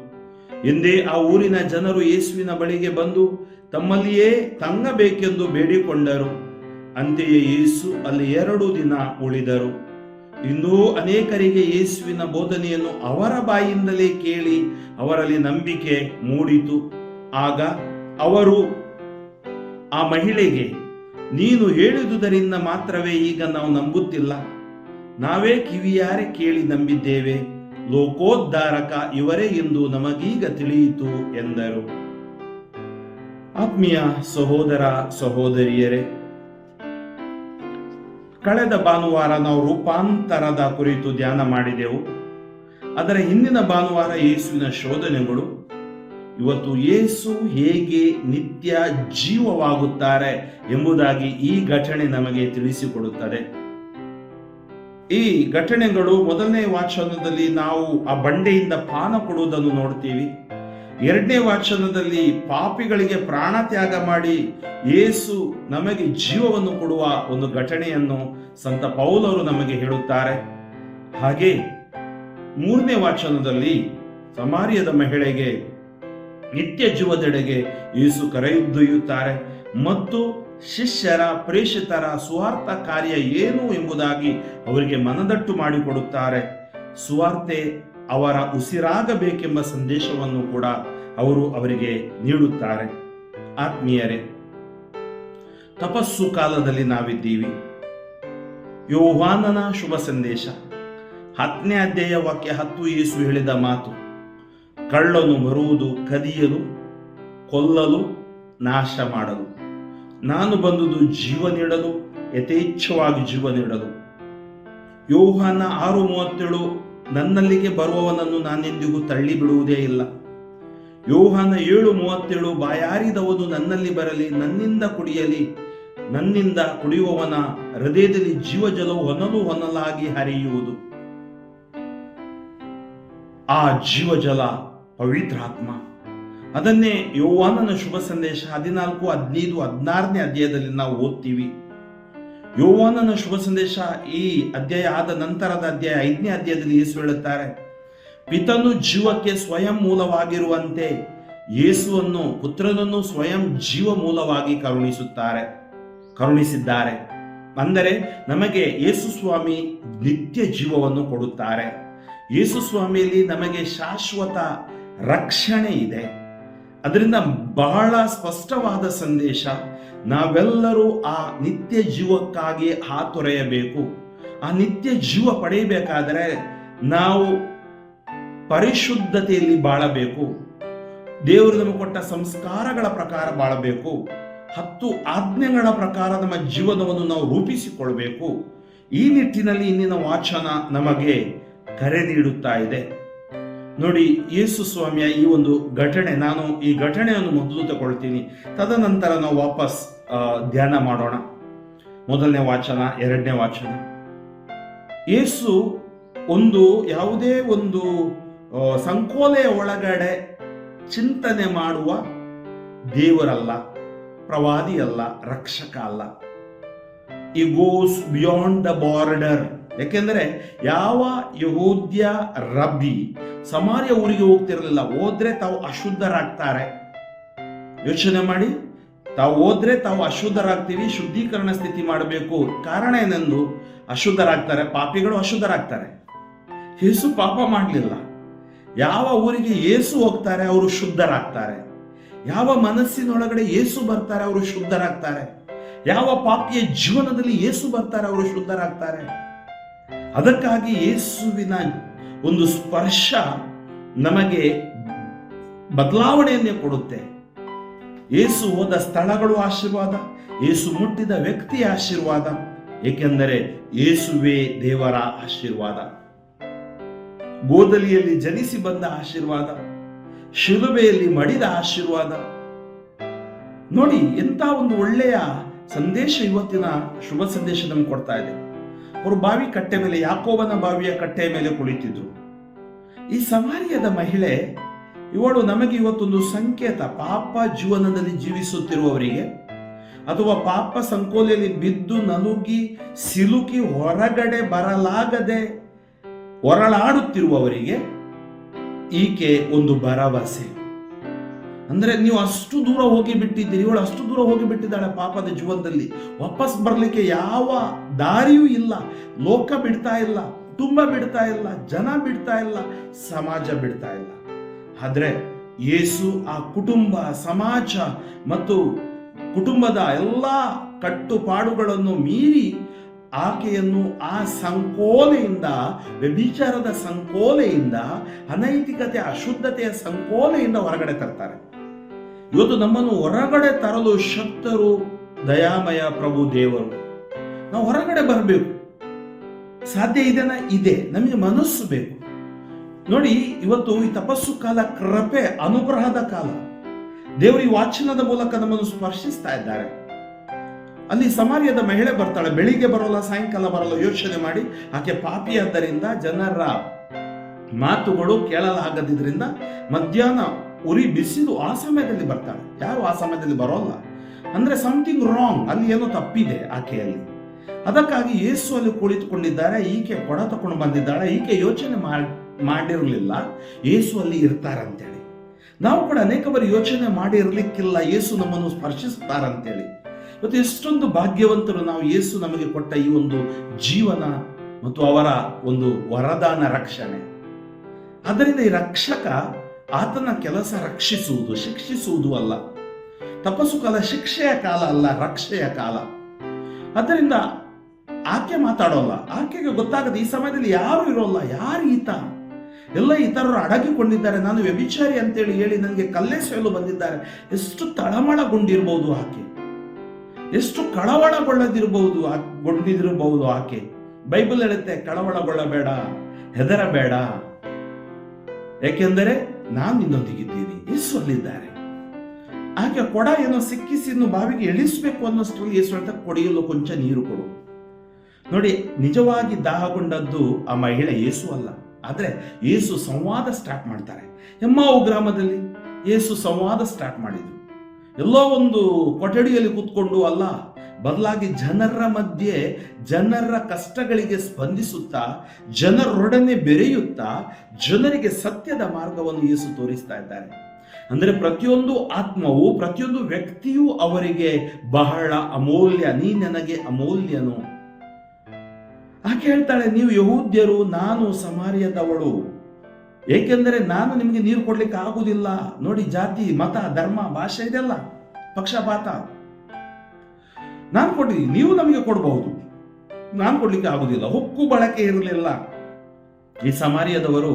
ಎಂದೇ ಆ ಊರಿನ ಜನರು ಯೇಸುವಿನ ಬಳಿಗೆ ಬಂದು ತಮ್ಮಲ್ಲಿಯೇ ತಂಗಬೇಕೆಂದು ಬೇಡಿಕೊಂಡರು. ಅಂತೆಯೇ ಯೇಸು ಅಲ್ಲಿ 2 ದಿನ ಉಳಿದರು. ಇನ್ನೂ ಅನೇಕರಿಗೆ ಯೇಸುವಿನ ಬೋಧನೆಯನ್ನು ಅವರ ಬಾಯಿಂದಲೇ ಕೇಳಿ ಅವರಲ್ಲಿ ನಂಬಿಕೆ ಮೂಡಿತು. ಆಗ ಅವರು ಆ ಮಹಿಳೆಗೆ, ನೀನು ಹೇಳಿದುದರಿಂದ ಮಾತ್ರವೇ ಈಗ ನಾವು ನಂಬುತ್ತಿಲ್ಲ, ನಾವೇ ಕಿವಿಯಾರೆ ಕೇಳಿ ನಂಬಿದ್ದೇವೆ. ಲೋಕೋದ್ಧಾರಕ ಇವರೇ ಎಂದು ನಮಗೀಗ ತಿಳಿಯಿತು ಎಂದರು. ಆತ್ಮೀಯ ಸಹೋದರ ಸಹೋದರಿಯರೇ, ಕಳೆದ ಭಾನುವಾರ ನಾವು ರೂಪಾಂತರದ ಕುರಿತು ಧ್ಯಾನ ಮಾಡಿದೆವು. ಅದರ ಹಿಂದಿನ ಭಾನುವಾರ ಯೇಸುವಿನ ಶೋಧನೆಗಳು. ಇವತ್ತು ಯೇಸು ಹೇಗೆ ನಿತ್ಯ ಜೀವವಾಗುತ್ತಾರೆ ಎಂಬುದಾಗಿ ಈ ಘಟನೆ ನಮಗೆ ತಿಳಿಸಿಕೊಡುತ್ತದೆ. ಈ ಘಟನೆಗಳು 1ನೇ ವಾಚನದಲ್ಲಿ ನಾವು ಆ ಬಂಡೆಯಿಂದ ಪಾನ ಕೊಡುವುದನ್ನು ನೋಡ್ತೀವಿ. 2ನೇ ವಾಚನದಲ್ಲಿ ಪಾಪಿಗಳಿಗೆ ಪ್ರಾಣ ತ್ಯಾಗ ಮಾಡಿ ಯೇಸು ನಮಗೆ ಜೀವವನ್ನು ಕೊಡುವ ಒಂದು ಘಟನೆಯನ್ನು ಸಂತ ಪೌಲರು ನಮಗೆ ಹೇಳುತ್ತಾರೆ. ಹಾಗೆ 3ನೇ ವಾಚನದಲ್ಲಿ ಸಮಾರ್ಯದ ಮಹಿಳೆಗೆ ನಿತ್ಯ ಜೀವದೆಡೆಗೆ ಯೇಸು ಕರೆದೊಯ್ಯುತ್ತಾರೆ ಮತ್ತು ಶಿಷ್ಯರ ಪ್ರೇಷಿತರ ಸುವಾರ್ಥ ಕಾರ್ಯ ಏನು ಎಂಬುದಾಗಿ ಅವರಿಗೆ ಮನದಟ್ಟು ಮಾಡಿಕೊಡುತ್ತಾರೆ. ಸುವಾರ್ತೆ ಅವರ ಉಸಿರಾಗಬೇಕೆಂಬ ಸಂದೇಶವನ್ನು ಕೂಡ ಅವರು ಅವರಿಗೆ ನೀಡುತ್ತಾರೆ. ಆತ್ಮೀಯರೇ, ತಪಸ್ಸು ಕಾಲದಲ್ಲಿ ನಾವಿದ್ದೀವಿ. ಯೋಹಾನನ ಶುಭ ಸಂದೇಶ 10ನೇ ಅಧ್ಯಾಯ ವಾಕ್ಯ 10 ಯೇಸು ಹೇಳಿದ ಮಾತು, ಕಳ್ಳನು ಬರುವುದು ಕದಿಯಲು, ಕೊಲ್ಲಲು, ನಾಶ ಮಾಡಲು. ನಾನು ಬಂದುದು ಜೀವ ನೀಡಲು, ಯಥೇಚ್ಛವಾಗಿ ಜೀವ ನೀಡಲು. ಯೋಹಾನ 6:37, ನನ್ನಲ್ಲಿಗೆ ಬರುವವನನ್ನು ನಾನೆಂದಿಗೂ ತಳ್ಳಿ ಬಿಡುವುದೇ ಇಲ್ಲ. ಯೋಹಾನ 7:37, ಬಾಯಾರಿದವನು ನನ್ನಲ್ಲಿ ಬರಲಿ, ನನ್ನಿಂದ ಕುಡಿಯಲಿ, ನನ್ನಿಂದ ಕುಡಿಯುವವನ ಹೃದಯದಲ್ಲಿ ಜೀವಜಲವು ಹೊನಲು ಹೊನಲಾಗಿ ಹರಿಯುವುದು. ಆ ಜೀವಜಲ ಪವಿತ್ರಾತ್ಮ. ಅದನ್ನೇ ಯೋಹಾನನ ಶುಭ ಸಂದೇಶ 14, 15, 16ನೇ ಅಧ್ಯಾಯದಲ್ಲಿ ನಾವು ಓದ್ತೀವಿ. ಯೋಹಾನನ ಶುಭ ಸಂದೇಶ ಈ ಅಧ್ಯಾಯ ಆದ ನಂತರದ ಅಧ್ಯಾಯ 5ನೇ ಅಧ್ಯಾಯದಲ್ಲಿ ಯೇಸು ಹೇಳುತ್ತಾರೆ, ಪಿತನು ಜೀವಕ್ಕೆ ಸ್ವಯಂ ಮೂಲವಾಗಿರುವಂತೆ ಯೇಸುವನ್ನು ಪುತ್ರನನ್ನು ಸ್ವಯಂ ಜೀವ ಮೂಲವಾಗಿ ಕರುಣಿಸಿದ್ದಾರೆ. ಅಂದರೆ ನಮಗೆ ಯೇಸು ಸ್ವಾಮಿ ನಿತ್ಯ ಜೀವವನ್ನು ಕೊಡುತ್ತಾರೆ. ಯೇಸು ಸ್ವಾಮಿಯಲ್ಲಿ ನಮಗೆ ಶಾಶ್ವತ ರಕ್ಷಣೆ ಇದೆ. ಅದರಿಂದ ಬಹಳ ಸ್ಪಷ್ಟವಾದ ಸಂದೇಶ, ನಾವೆಲ್ಲರೂ ಆ ನಿತ್ಯ ಜೀವಕ್ಕಾಗಿ ಹಾತೊರೆಯಬೇಕು. ಆ ನಿತ್ಯ ಜೀವ ಪಡೆಯಬೇಕಾದರೆ ನಾವು ಪರಿಶುದ್ಧತೆಯಲ್ಲಿ ಬಾಳಬೇಕು, ದೇವರು ನಮಗೆ ಕೊಟ್ಟ ಸಂಸ್ಕಾರಗಳ ಪ್ರಕಾರ ಬಾಳಬೇಕು, 10 ಆಜ್ಞೆಗಳ ಪ್ರಕಾರ ನಮ್ಮ ಜೀವನವನ್ನು ನಾವು ರೂಪಿಸಿಕೊಳ್ಬೇಕು. ಈ ನಿಟ್ಟಿನಲ್ಲಿ ಇಂದಿನ ವಾಚನ ನಮಗೆ ಕರೆ ನೀಡುತ್ತಾ ಇದೆ. ನೋಡಿ, ಯೇಸು ಸ್ವಾಮಿಯ ಈ ಒಂದು ಘಟನೆ, ನಾನು ಈ ಘಟನೆಯನ್ನು ಮೊದಲು ತಗೊಳ್ತೀನಿ, ತದನಂತರ ನಾವು ವಾಪಸ್ ಧ್ಯಾನ ಮಾಡೋಣ. ಮೊದಲನೇ ವಾಚನ, 2ನೇ ವಾಚನ. ಯೇಸು ಯಾವುದೇ ಒಂದು ಸಂಕೋಲೆಯ ಒಳಗಡೆ ಚಿಂತನೆ ಮಾಡುವ ದೇವರಲ್ಲ, ಪ್ರವಾದಿ ಅಲ್ಲ, ರಕ್ಷಕ ಅಲ್ಲ. ಈ ಗೋಸ್ ಬಿಯಾಂಡ್ ದ ಬಾರ್ಡರ್. ಯಾಕೆಂದ್ರೆ ಯಾವ ಯಹೂದ್ಯ ರಬ್ಬಿ ಸಮಾರ್ಯ ಊರಿಗೆ ಹೋಗ್ತಿರಲಿಲ್ಲ. ಹೋದ್ರೆ ತಾವು ಅಶುದ್ಧರಾಗ್ತಾರೆ. ಯೋಚನೆ ಮಾಡಿ, ತಾವು ಹೋದ್ರೆ ತಾವು ಅಶುದ್ಧರಾಗ್ತೀವಿ, ಶುದ್ಧೀಕರಣ ಸ್ಥಿತಿ ಮಾಡಬೇಕು. ಕಾರಣ ಏನೆಂದು ಅಶುದ್ಧರಾಗ್ತಾರೆ, ಪಾಪಿಗಳು ಅಶುದ್ಧರಾಗ್ತಾರೆ. ಯೇಸು ಪಾಪ ಮಾಡಲಿಲ್ಲ. ಯಾವ ಊರಿಗೆ ಯೇಸು ಹೋಗ್ತಾರೆ ಅವರು ಶುದ್ಧರಾಗ್ತಾರೆ. ಯಾವ ಮನಸ್ಸಿನೊಳಗಡೆ ಯೇಸು ಬರ್ತಾರೆ ಅವರು ಶುದ್ಧರಾಗ್ತಾರೆ. ಯಾವ ಪಾಪಿಯ ಜೀವನದಲ್ಲಿ ಯೇಸು ಬರ್ತಾರೆ ಅವರು ಶುದ್ಧರಾಗ್ತಾರೆ. ಅದಕ್ಕಾಗಿ ಯೇಸುವಿನ ಒಂದು ಸ್ಪರ್ಶ ನಮಗೆ ಬದಲಾವಣೆಯನ್ನೇ ಕೊಡುತ್ತೆ. ಯೇಸು ಹೋದ ಸ್ಥಳಗಳು ಆಶೀರ್ವಾದ, ಯೇಸು ಮುಟ್ಟಿದ ವ್ಯಕ್ತಿಯ ಆಶೀರ್ವಾದ, ಏಕೆಂದರೆ ಯೇಸುವೇ ದೇವರ ಆಶೀರ್ವಾದ. ಗೋದಲಿಯಲ್ಲಿ ಜನಿಸಿ ಬಂದ ಆಶೀರ್ವಾದ, ಶಿಲುಬೆಯಲ್ಲಿ ಮಡಿದ ಆಶೀರ್ವಾದ. ನೋಡಿ, ಎಂತ ಒಂದು ಒಳ್ಳೆಯ ಸಂದೇಶ ಇವತ್ತಿನ ಶುಭ ಸಂದೇಶ ನಮ್ಗೆ ಕೊಡ್ತಾ ಇದೆ. ಅವರು ಬಾವಿ ಕಟ್ಟೆ ಮೇಲೆ, ಯಾಕೋಬನ ಬಾವಿಯ ಕಟ್ಟೆಯ ಮೇಲೆ ಕುಳಿತಿದ್ರು. ಈ ಸಮಾರ್ಯದ ಮಹಿಳೆ ಇವಳು ನಮಗೆ ಇವತ್ತೊಂದು ಸಂಕೇತ. ಪಾಪ ಜೀವನದಲ್ಲಿ ಜೀವಿಸುತ್ತಿರುವವರಿಗೆ ಅಥವಾ ಪಾಪ ಸಂಕೋಲೆಯಲ್ಲಿ ಬಿದ್ದು ನಲುಗಿ ಸಿಲುಕಿ ಹೊರಗಡೆ ಬರಲಾಗದೆ ಹೊರಳಾಡುತ್ತಿರುವವರಿಗೆ ಈಕೆ ಒಂದು ಭರವಸೆ. ಅಂದ್ರೆ ನೀವು ಅಷ್ಟು ದೂರ ಹೋಗಿ ಬಿಟ್ಟಿದ್ದೀರಿ, ಇವಳು ಅಷ್ಟು ದೂರ ಹೋಗಿ ಬಿಟ್ಟಿದ್ದಾಳೆ ಪಾಪದ ಜೀವನದಲ್ಲಿ. ವಾಪಸ್ ಬರ್ಲಿಕ್ಕೆ ಯಾವ ದಾರಿಯೂ ಇಲ್ಲ. ಲೋಕ ಬಿಡ್ತಾ ಇಲ್ಲ, ಕುಟುಂಬ ಬಿಡ್ತಾ ಇಲ್ಲ, ಜನ ಬಿಡ್ತಾ ಇಲ್ಲ, ಸಮಾಜ ಬಿಡ್ತಾ ಇಲ್ಲ. ಆದ್ರೆ ಯೇಸು ಆ ಕುಟುಂಬ, ಸಮಾಜ ಮತ್ತು ಕುಟುಂಬದ ಎಲ್ಲ ಕಟ್ಟುಪಾಡುಗಳನ್ನು ಮೀರಿ ಆಕೆಯನ್ನು ಆ ಸಂಕೋಲೆಯಿಂದ, ವ್ಯಭಿಚಾರದ ಸಂಕೋಲೆಯಿಂದ, ಅನೈತಿಕತೆ, ಅಶುದ್ಧತೆಯ ಸಂಕೋಲೆಯಿಂದ ಹೊರಗಡೆ ತರ್ತಾರೆ. ಇವತ್ತು ನಮ್ಮನ್ನು ಹೊರಗಡೆ ತರಲು ಶಕ್ತರು ದಯಾಮಯ ಪ್ರಭು ದೇವರು. ನಾವು ಹೊರಗಡೆ ಬರಬೇಕು. ಸಾಧ್ಯ ಇದೆನಾ? ಇದೆ. ನಮಗೆ ಮನಸ್ಸು ಬೇಕು. ನೋಡಿ, ಇವತ್ತು ಈ ತಪಸ್ಸು ಕಾಲ ಕೃಪೆ, ಅನುಗ್ರಹದ ಕಾಲ. ದೇವರು ಈ ವಾಚನದ ಮೂಲಕ ನಮ್ಮನ್ನು ಸ್ಪರ್ಶಿಸ್ತಾ ಇದ್ದಾರೆ. ಅಲ್ಲಿ ಸಮಾರ್ಯದ ಮಹಿಳೆ ಬರ್ತಾಳೆ. ಬೆಳಿಗ್ಗೆ ಬರೋಲ್ಲ, ಸಾಯಂಕಾಲ ಬರೋಲ್ಲ. ಯೋಚನೆ ಮಾಡಿ, ಆಕೆ ಪಾಪಿಯಾದ್ದರಿಂದ ಜನರ ಮಾತುಗಳು ಕೇಳಲಾಗದಿದ್ರಿಂದ ಮಧ್ಯಾಹ್ನ ಉರಿ ಬಿಸಿಲು ಆ ಸಮಯದಲ್ಲಿ ಬರ್ತಾಳೆ. ಯಾರು ಆ ಸಮಯದಲ್ಲಿ ಬರೋಲ್ಲ. ಅಂದ್ರೆ ಸಮಥಿಂಗ್ ರಾಂಗ್, ಅಲ್ಲಿ ಏನೋ ತಪ್ಪಿದೆ ಆಕೆಯಲ್ಲಿ. ಅದಕ್ಕಾಗಿ ಯೇಸು ಅಲ್ಲಿ ಕುಳಿತುಕೊಂಡಿದ್ದಾರೆ. ಈಕೆ ಕೊಡ ತಕೊಂಡು ಬಂದಿದ್ದಾಳೆ. ಈಕೆ ಯೋಚನೆ ಮಾಡಿರಲಿಲ್ಲ ಯೇಸು ಅಲ್ಲಿ ಇರ್ತಾರಂತೇಳಿ. ನಾವು ಕೂಡ ಅನೇಕ ಬಾರಿ ಯೋಚನೆ ಮಾಡಿರ್ಲಿಕ್ಕಿಲ್ಲ ಯೇಸು ನಮ್ಮನ್ನು ಸ್ಪರ್ಶಿಸ್ತಾರಂತೇಳಿ. ಇವತ್ತು ಎಷ್ಟೊಂದು ಭಾಗ್ಯವಂತರು ನಾವು. ಯೇಸು ನಮಗೆ ಕೊಟ್ಟ ಈ ಒಂದು ಜೀವನ ಮತ್ತು ಅವರ ಒಂದು ವರದಾನ, ರಕ್ಷಣೆ. ಆದ್ದರಿಂದ ಈ ರಕ್ಷಕ, ಆತನ ಕೆಲಸ ರಕ್ಷಿಸುವುದು, ಶಿಕ್ಷಿಸುವುದು ಅಲ್ಲ. ತಪಸ್ಸು ಕಾಲ ಶಿಕ್ಷೆಯ ಕಾಲ ಅಲ್ಲ, ರಕ್ಷೆಯ ಕಾಲ. ಆದ್ದರಿಂದ ಆಕೆ ಮಾತಾಡೋಲ್ಲ. ಆಕೆಗೆ ಗೊತ್ತಾಗದೆ ಈ ಸಮಯದಲ್ಲಿ ಯಾರು ಇರೋಲ್ಲ. ಯಾರು ಈತ? ಎಲ್ಲ ಇತರರು ಅಡಗಿಕೊಂಡಿದ್ದಾರೆ. ನಾನು ವ್ಯಭಿಚಾರಿ ಅಂತೇಳಿ ಹೇಳಿ ನನಗೆ ಕಲ್ಲೆಸೆಯಲು ಬಂದಿದ್ದಾರೆ. ಎಷ್ಟು ತಳಮಳಗೊಂಡಿರ್ಬೋದು ಆಕೆ, ಎಷ್ಟು ಕಳವಳಗೊಳ್ಳದಿರಬಹುದು ಆಕೆ. ಬೈಬಲ್ ಹೇಳುತ್ತೆ, ಕಳವಳಗೊಳ್ಳಬೇಡ, ಹೆದರಬೇಡ, ಯಾಕೆಂದರೆ ನಾನು ನಿನ್ನೊಂದಿಗಿದ್ದೀನಿ. ಯೇಸು ಅಲ್ಲಿದ್ದಾರೆ. ಆಕೆ ಕೊಡ ಏನೋ ಸಿಕ್ಕಿಸಿ ಇನ್ನು ಬಾವಿಗೆ ಇಳಿಸಬೇಕು ಅನ್ನೋಷ್ಟರಲ್ಲಿ ಯೇಸು ಹೇಳ್ತಾ, ಕೊಡಿಯಲು ಕೊಂಚ ನೀರು ಕೊಡು. ನೋಡಿ, ನಿಜವಾಗಿ ದಾಹಗೊಂಡದ್ದು ಆ ಮಹಿಳೆ, ಯೇಸು ಅಲ್ಲ. ಆದ್ರೆ ಯೇಸು ಸಂವಾದ ಸ್ಟಾರ್ಟ್ ಮಾಡ್ತಾರೆ. ಎಮ್ಮಾವು ಗ್ರಾಮದಲ್ಲಿ ಯೇಸು ಸಂವಾದ ಸ್ಟಾರ್ಟ್ ಮಾಡಿದ್ರು. ಎಲ್ಲೋ ಒಂದು ಕೊಠಡಿಯಲ್ಲಿ ಕೂತ್ಕೊಂಡು ಅಲ್ಲ, ಬದಲಾಗಿ ಜನರ ಮಧ್ಯೆ, ಜನರ ಕಷ್ಟಗಳಿಗೆ ಸ್ಪಂದಿಸುತ್ತಾ, ಜನರೊಡನೆ ಬೆರೆಯುತ್ತಾ, ಜನರಿಗೆ ಸತ್ಯದ ಮಾರ್ಗವನ್ನು ಯೇಸು ತೋರಿಸ್ತಾ ಇದ್ದಾರೆ. ಅಂದ್ರೆ ಪ್ರತಿಯೊಂದು ಆತ್ಮವು, ಪ್ರತಿಯೊಂದು ವ್ಯಕ್ತಿಯೂ ಅವರಿಗೆ ಬಹಳ ಅಮೂಲ್ಯ. ನೀ ನನಗೆ ಅಮೂಲ್ಯನು. ಆಕೆ ಹೇಳ್ತಾಳೆ, ನೀವು ಯಹೂದ್ಯರು, ನಾನು ಸಮಾರ್ಯದವಳು. ಏಕೆಂದರೆ ನಾನು ನಿಮಗೆ ನೀರು ಕೊಡ್ಲಿಕ್ಕೆ ಆಗುವುದಿಲ್ಲ. ನೋಡಿ, ಜಾತಿ, ಮತ, ಧರ್ಮ, ಭಾಷೆ ಇದೆಲ್ಲ ಪಕ್ಷಪಾತ. ನಾನು ಕೊಡ್ತೀನಿ, ನೀವು ನಮಗೆ ಕೊಡಬಹುದು, ನಾನು ಕೊಡ್ಲಿಕ್ಕೆ ಆಗುದಿಲ್ಲ. ಹೊಕ್ಕು ಬಳಕೆ ಇರಲಿಲ್ಲ. ಈ ಸಮಾರ್ಯದವರು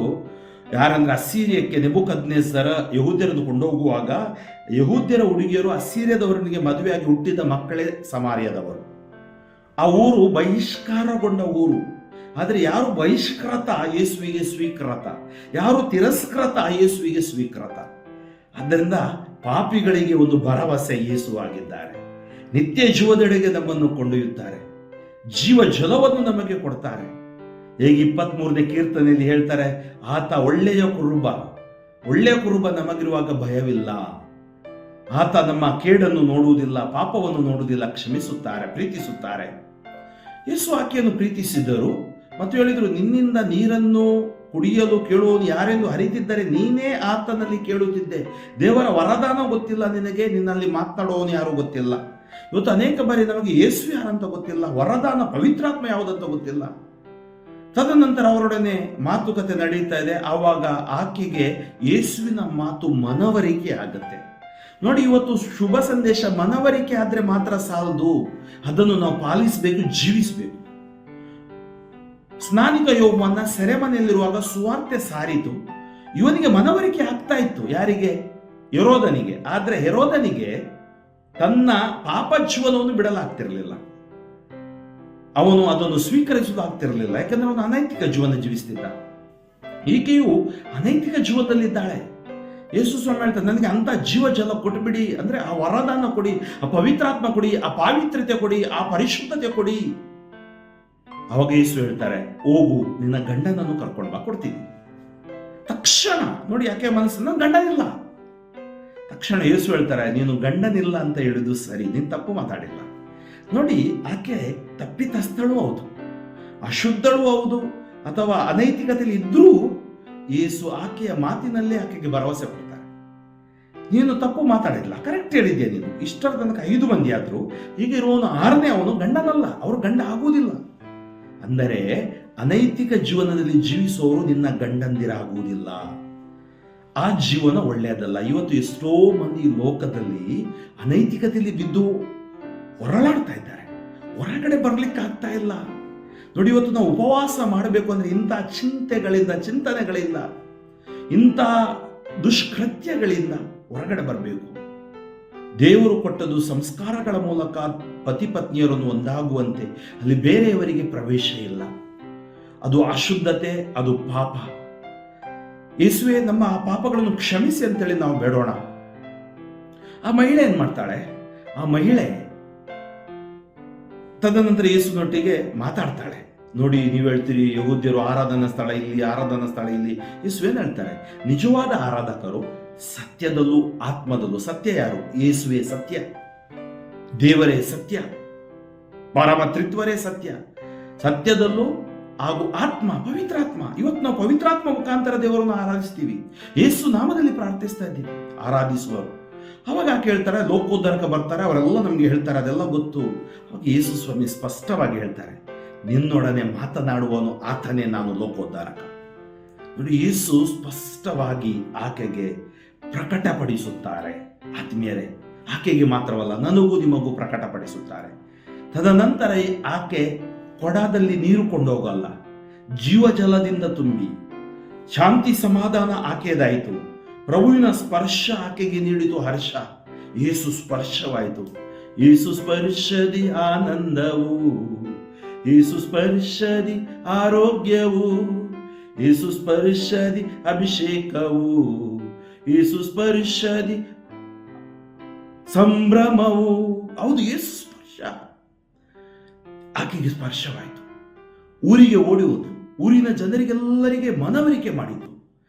ಯಾರಂದ್ರೆ ಅಸ್ಸೀರಿಯಕ್ಕೆ ನೆಬೂಕದ್ನೆಸ್ಸರ ಯಹೂದ್ಯರನ್ನು ಕೊಂಡೋಗುವಾಗ ಯಹೂದ್ಯರ ಹುಡುಗಿಯರು ಅಸ್ಸೀರಿಯದವರನಿಗೆ ಮದುವೆಯಾಗಿ ಹುಟ್ಟಿದ ಮಕ್ಕಳೇ ಸಮಾರ್ಯದವರು. ಆ ಊರು ಬಹಿಷ್ಕಾರಗೊಂಡ ಊರು. ಆದರೆ ಯಾರು ಬಹಿಷ್ಕೃತ ಯೇಸುವಿಗೆ ಸ್ವೀಕೃತ, ಯಾರು ತಿರಸ್ಕೃತ ಯೇಸುವಿಗೆ ಸ್ವೀಕೃತ. ಆದ್ದರಿಂದ ಪಾಪಿಗಳಿಗೆ ಒಂದು ಭರವಸೆ ಯೇಸುವಾಗಿದ್ದಾರೆ. ನಿತ್ಯ ಜೀವದೆಡೆಗೆ ನಮ್ಮನ್ನು ಕೊಂಡೊಯ್ಯುತ್ತಾರೆ. ಜೀವ ಜಲವನ್ನು ನಮಗೆ ಕೊಡ್ತಾರೆ. ಹೇಗೆ 23ನೇ ಕೀರ್ತನೆಯಲ್ಲಿ ಹೇಳ್ತಾರೆ, ಆತ ಒಳ್ಳೆಯ ಕುರುಬ ನಮಗಿರುವಾಗ ಭಯವಿಲ್ಲ. ಆತ ನಮ್ಮ ಕೇಡನ್ನು ನೋಡುವುದಿಲ್ಲ, ಪಾಪವನ್ನು ನೋಡುವುದಿಲ್ಲ, ಕ್ಷಮಿಸುತ್ತಾರೆ, ಪ್ರೀತಿಸುತ್ತಾರೆ. ಯೇಸು ಆಕೆಯನ್ನು ಪ್ರೀತಿಸಿದರು ಮತ್ತು ಹೇಳಿದರು, ನಿನ್ನಿಂದ ನೀರನ್ನು ಕುಡಿಯಲು ಕೇಳುವನು ಯಾರೆಂದು ಹರಿತಿದ್ದರೆ ನೀನೇ ಆತನಲ್ಲಿ ಕೇಳುತ್ತಿದ್ದೆ. ದೇವರ ವರದಾನ ಗೊತ್ತಿಲ್ಲ ನಿನಗೆ, ನಿನ್ನಲ್ಲಿ ಮಾತನಾಡುವವನು ಯಾರು ಗೊತ್ತಿಲ್ಲ. ಇವತ್ತು ಅನೇಕ ಬಾರಿ ನಮಗೆ ಯೇಸು ಯಾರಂತ ಗೊತ್ತಿಲ್ಲ, ವರದಾನ ಪವಿತ್ರಾತ್ಮ ಯಾವುದಂತ ಗೊತ್ತಿಲ್ಲ. ತದನಂತರ ಅವರೊಡನೆ ಮಾತುಕತೆ ನಡೀತಾ ಇದೆ. ಆವಾಗ ಆಕೆಗೆ ಯೇಸುವಿನ ಮಾತು ಮನವರಿಕೆ ಆಗುತ್ತೆ. ನೋಡಿ, ಇವತ್ತು ಶುಭ ಸಂದೇಶ ಮನವರಿಕೆ ಆದ್ರೆ ಮಾತ್ರ ಸಾಲದು, ಅದನ್ನು ನಾವು ಪಾಲಿಸಬೇಕು, ಜೀವಿಸಬೇಕು. ಸ್ನಾನಿಕ ಯೋಬನ ಸೆರೆಮನೆಯಲ್ಲಿರುವಾಗ ಸುವಾರ್ತೆ ಸಾರಿತು. ಇವನಿಗೆ ಮನವರಿಕೆ ಆಗ್ತಾ ಇತ್ತು. ಯಾರಿಗೆ? ಹೆರೋದನಿಗೆ. ಆದ್ರೆ ಹೆರೋದನಿಗೆ ತನ್ನ ಪಾಪ ಜೀವನವನ್ನು ಬಿಡಲಾಗ್ತಿರಲಿಲ್ಲ. ಅವನು ಅದನ್ನು ಸ್ವೀಕರಿಸುವುದಾಗ್ತಿರಲಿಲ್ಲ. ಯಾಕಂದ್ರೆ ಅವನು ಅನೈತಿಕ ಜೀವನ ಜೀವಿಸ್ತಿದ್ದ. ಈಕೆಯು ಅನೈತಿಕ ಜೀವನದಲ್ಲಿದ್ದಾಳೆ. ಯೇಸು ಸ್ವಾಮಿ ಹೇಳ್ತಾರೆ, ನನಗೆ ಅಂತ ಜೀವ ಜಲ ಕೊಟ್ಟುಬಿಡಿ, ಅಂದ್ರೆ ಆ ವರದಾನ ಕೊಡಿ, ಆ ಪವಿತ್ರಾತ್ಮ ಕೊಡಿ, ಆ ಪಾವಿತ್ರ್ಯತೆ ಕೊಡಿ, ಆ ಪರಿಶುದ್ಧತೆ ಕೊಡಿ. ಅವಾಗ ಯೇಸು ಹೇಳ್ತಾರೆ, ಹೋಗು, ನಿನ್ನ ಗಂಡನನ್ನು ಕರ್ಕೊಂಡು ಬಾ, ಕೊಡ್ತೀನಿ. ತಕ್ಷಣ ನೋಡಿ, ಯಾಕೆ ಮನಸ್ಸನ್ನು ಗಂಡನಿಲ್ಲ. ತಕ್ಷಣ ಯೇಸು ಹೇಳ್ತಾರೆ, ನೀನು ಗಂಡನಿಲ್ಲ ಅಂತ ಹೇಳಿದ್ದು ಸರಿ, ನೀನು ತಪ್ಪು ಮಾತಾಡಿಲ್ಲ. ನೋಡಿ, ಆಕೆ ತಪ್ಪಿತಸ್ಥಳು ಹೌದು, ಅಶುದ್ಧಳು ಹೌದು, ಅಥವಾ ಅನೈತಿಕತೆಯಲ್ಲಿ ಇದ್ರೂ ಯೇಸು ಆಕೆಯ ಮಾತಿನಲ್ಲೇ ಆಕೆಗೆ ಭರವಸೆ ಕೊಡ್ತಾರೆ. ನೀನು ತಪ್ಪು ಮಾತಾಡಿಲ್ಲ, ಕರೆಕ್ಟ್ ಹೇಳಿದ್ಯಾ ನೀನು. ಇಷ್ಟರ ತನಕ 5 ಮಂದಿ ಆದ್ರು, ಈಗ ಇರುವವನು 6ನೇ ಅವನು ಗಂಡನಲ್ಲ, ಅವರು ಗಂಡ ಆಗುವುದಿಲ್ಲ. ಅಂದರೆ ಅನೈತಿಕ ಜೀವನದಲ್ಲಿ ಜೀವಿಸುವವರು ನಿನ್ನ ಗಂಡಂದಿರಾಗುವುದಿಲ್ಲ. ಆ ಜೀವನ ಒಳ್ಳೆಯದಲ್ಲ. ಇವತ್ತು ಎಷ್ಟೋ ಮಂದಿ ಲೋಕದಲ್ಲಿ ಅನೈತಿಕತೆಯಲ್ಲಿ ಬಿದ್ದು ಹೊರಳಾಡ್ತಾ ಇದ್ದಾರೆ, ಹೊರಗಡೆ ಬರ್ಲಿಕ್ಕೆ ಆಗ್ತಾ ಇಲ್ಲ. ನೋಡಿ, ಇವತ್ತು ನಾವು ಉಪವಾಸ ಮಾಡಬೇಕು ಅಂದ್ರೆ ಇಂಥ ಚಿಂತನೆಗಳಿಂದ, ಇಂಥ ದುಷ್ಕೃತ್ಯಗಳಿಂದ ಹೊರಗಡೆ ಬರಬೇಕು. ದೇವರು ಕೊಟ್ಟದ್ದು ಸಂಸ್ಕಾರಗಳ ಮೂಲಕ ಪತಿ ಪತ್ನಿಯರನ್ನು ಒಂದಾಗುವಂತೆ, ಅಲ್ಲಿ ಬೇರೆಯವರಿಗೆ ಪ್ರವೇಶ ಇಲ್ಲ. ಅದು ಅಶುದ್ಧತೆ, ಅದು ಪಾಪ. ಯೇಸುವೆ ನಮ್ಮ ಆ ಪಾಪಗಳನ್ನು ಕ್ಷಮಿಸಿ ಅಂತೇಳಿ ನಾವು ಬೇಡೋಣ. ಆ ಮಹಿಳೆ ಏನ್ ಮಾಡ್ತಾಳೆ? ಆ ಮಹಿಳೆ ತದನಂತರ ಯೇಸುನೊಟ್ಟಿಗೆ ಮಾತಾಡ್ತಾಳೆ. ನೋಡಿ, ನೀವು ಹೇಳ್ತೀರಿ ಯಹೂದ್ಯರು ಆರಾಧನಾ ಸ್ಥಳ ಇಲ್ಲಿ. ಯೇಸು ಏನ್ ಹೇಳ್ತಾರೆ? ನಿಜವಾದ ಆರಾಧಕರು ಸತ್ಯದಲ್ಲೂ ಆತ್ಮದಲ್ಲೂ. ಸತ್ಯ ಯಾರು? ಯೇಸುವೇ ಸತ್ಯ, ದೇವರೇ ಸತ್ಯ, ಪರಮತ್ರಿತ್ವರೇ ಸತ್ಯ. ಸತ್ಯದಲ್ಲೂ ಹಾಗೂ ಆತ್ಮ, ಪವಿತ್ರಾತ್ಮ. ಇವತ್ತು ನಾವು ಪವಿತ್ರಾತ್ಮ ಮುಖಾಂತರ ದೇವರನ್ನು ಆರಾಧಿಸ್ತೀವಿ, ಯೇಸು ನಾಮದಲ್ಲಿ ಪ್ರಾರ್ಥಿಸ್ತಾ ಇದ್ದೀವಿ, ಆರಾಧಿಸುವರು. ಅವಾಗ ಕೇಳ್ತಾರೆ, ಲೋಕೋದ್ಧಾರಕ ಬರ್ತಾರೆ, ಅವರೆಲ್ಲ ನಮ್ಗೆ ಹೇಳ್ತಾರೆ, ಅದೆಲ್ಲ ಗೊತ್ತು. ಅವಾಗ ಯೇಸು ಸ್ವಾಮಿ ಸ್ಪಷ್ಟವಾಗಿ ಹೇಳ್ತಾರೆ, ನಿನ್ನೊಡನೆ ಮಾತನಾಡುವನು ಆತನೇ ನಾನು ಲೋಕೋದ್ಧಾರಕ. ನೋಡಿ, ಯೇಸು ಸ್ಪಷ್ಟವಾಗಿ ಆಕೆಗೆ ಪ್ರಕಟಪಡಿಸುತ್ತಾರೆ. ಆತ್ಮೀಯರೇ, ಆಕೆಗೆ ಮಾತ್ರವಲ್ಲ, ನನಗೂ ನಿಮಗೂ ಪ್ರಕಟಪಡಿಸುತ್ತಾರೆ. ತದನಂತರ ಆಕೆ ಕೊಡದಲ್ಲಿ ನೀರು ಕೊಂಡೋಗಲ್ಲ, ಜೀವಜಲದಿಂದ ತುಂಬಿ ಶಾಂತಿ ಸಮಾಧಾನ ಆಕೆಯದಾಯಿತು. ಪ್ರಭುವಿನ ಸ್ಪರ್ಶ ಆಕೆಗೆ ನೀಡಿತು ಹರ್ಷ. ಯೇಸು ಸ್ಪರ್ಶವಾಯಿತು. ಯೇಸು ಸ್ಪರ್ಶದಿ ಆನಂದವು, ಯೇಸು ಸ್ಪರ್ಶದಿ ಆರೋಗ್ಯವು, ಯೇಸು ಸ್ಪರ್ಶದಿ ಅಭಿಷೇಕವು, ಯೇಸು ಸ್ಪರ್ಶದಿ ಸಂಭ್ರಮವು. ಹೌದು, ಯೇಸು ಸ್ಪರ್ಶ ಆಕೆಗೆ ಸ್ಪರ್ಶವಾಯಿತು. ಊರಿಗೆ ಓಡಿ ಹೋದು, ಊರಿನ ಜನರಿಗೆಲ್ಲರಿಗೆ ಮನವರಿಕೆ ಮಾಡಿತು.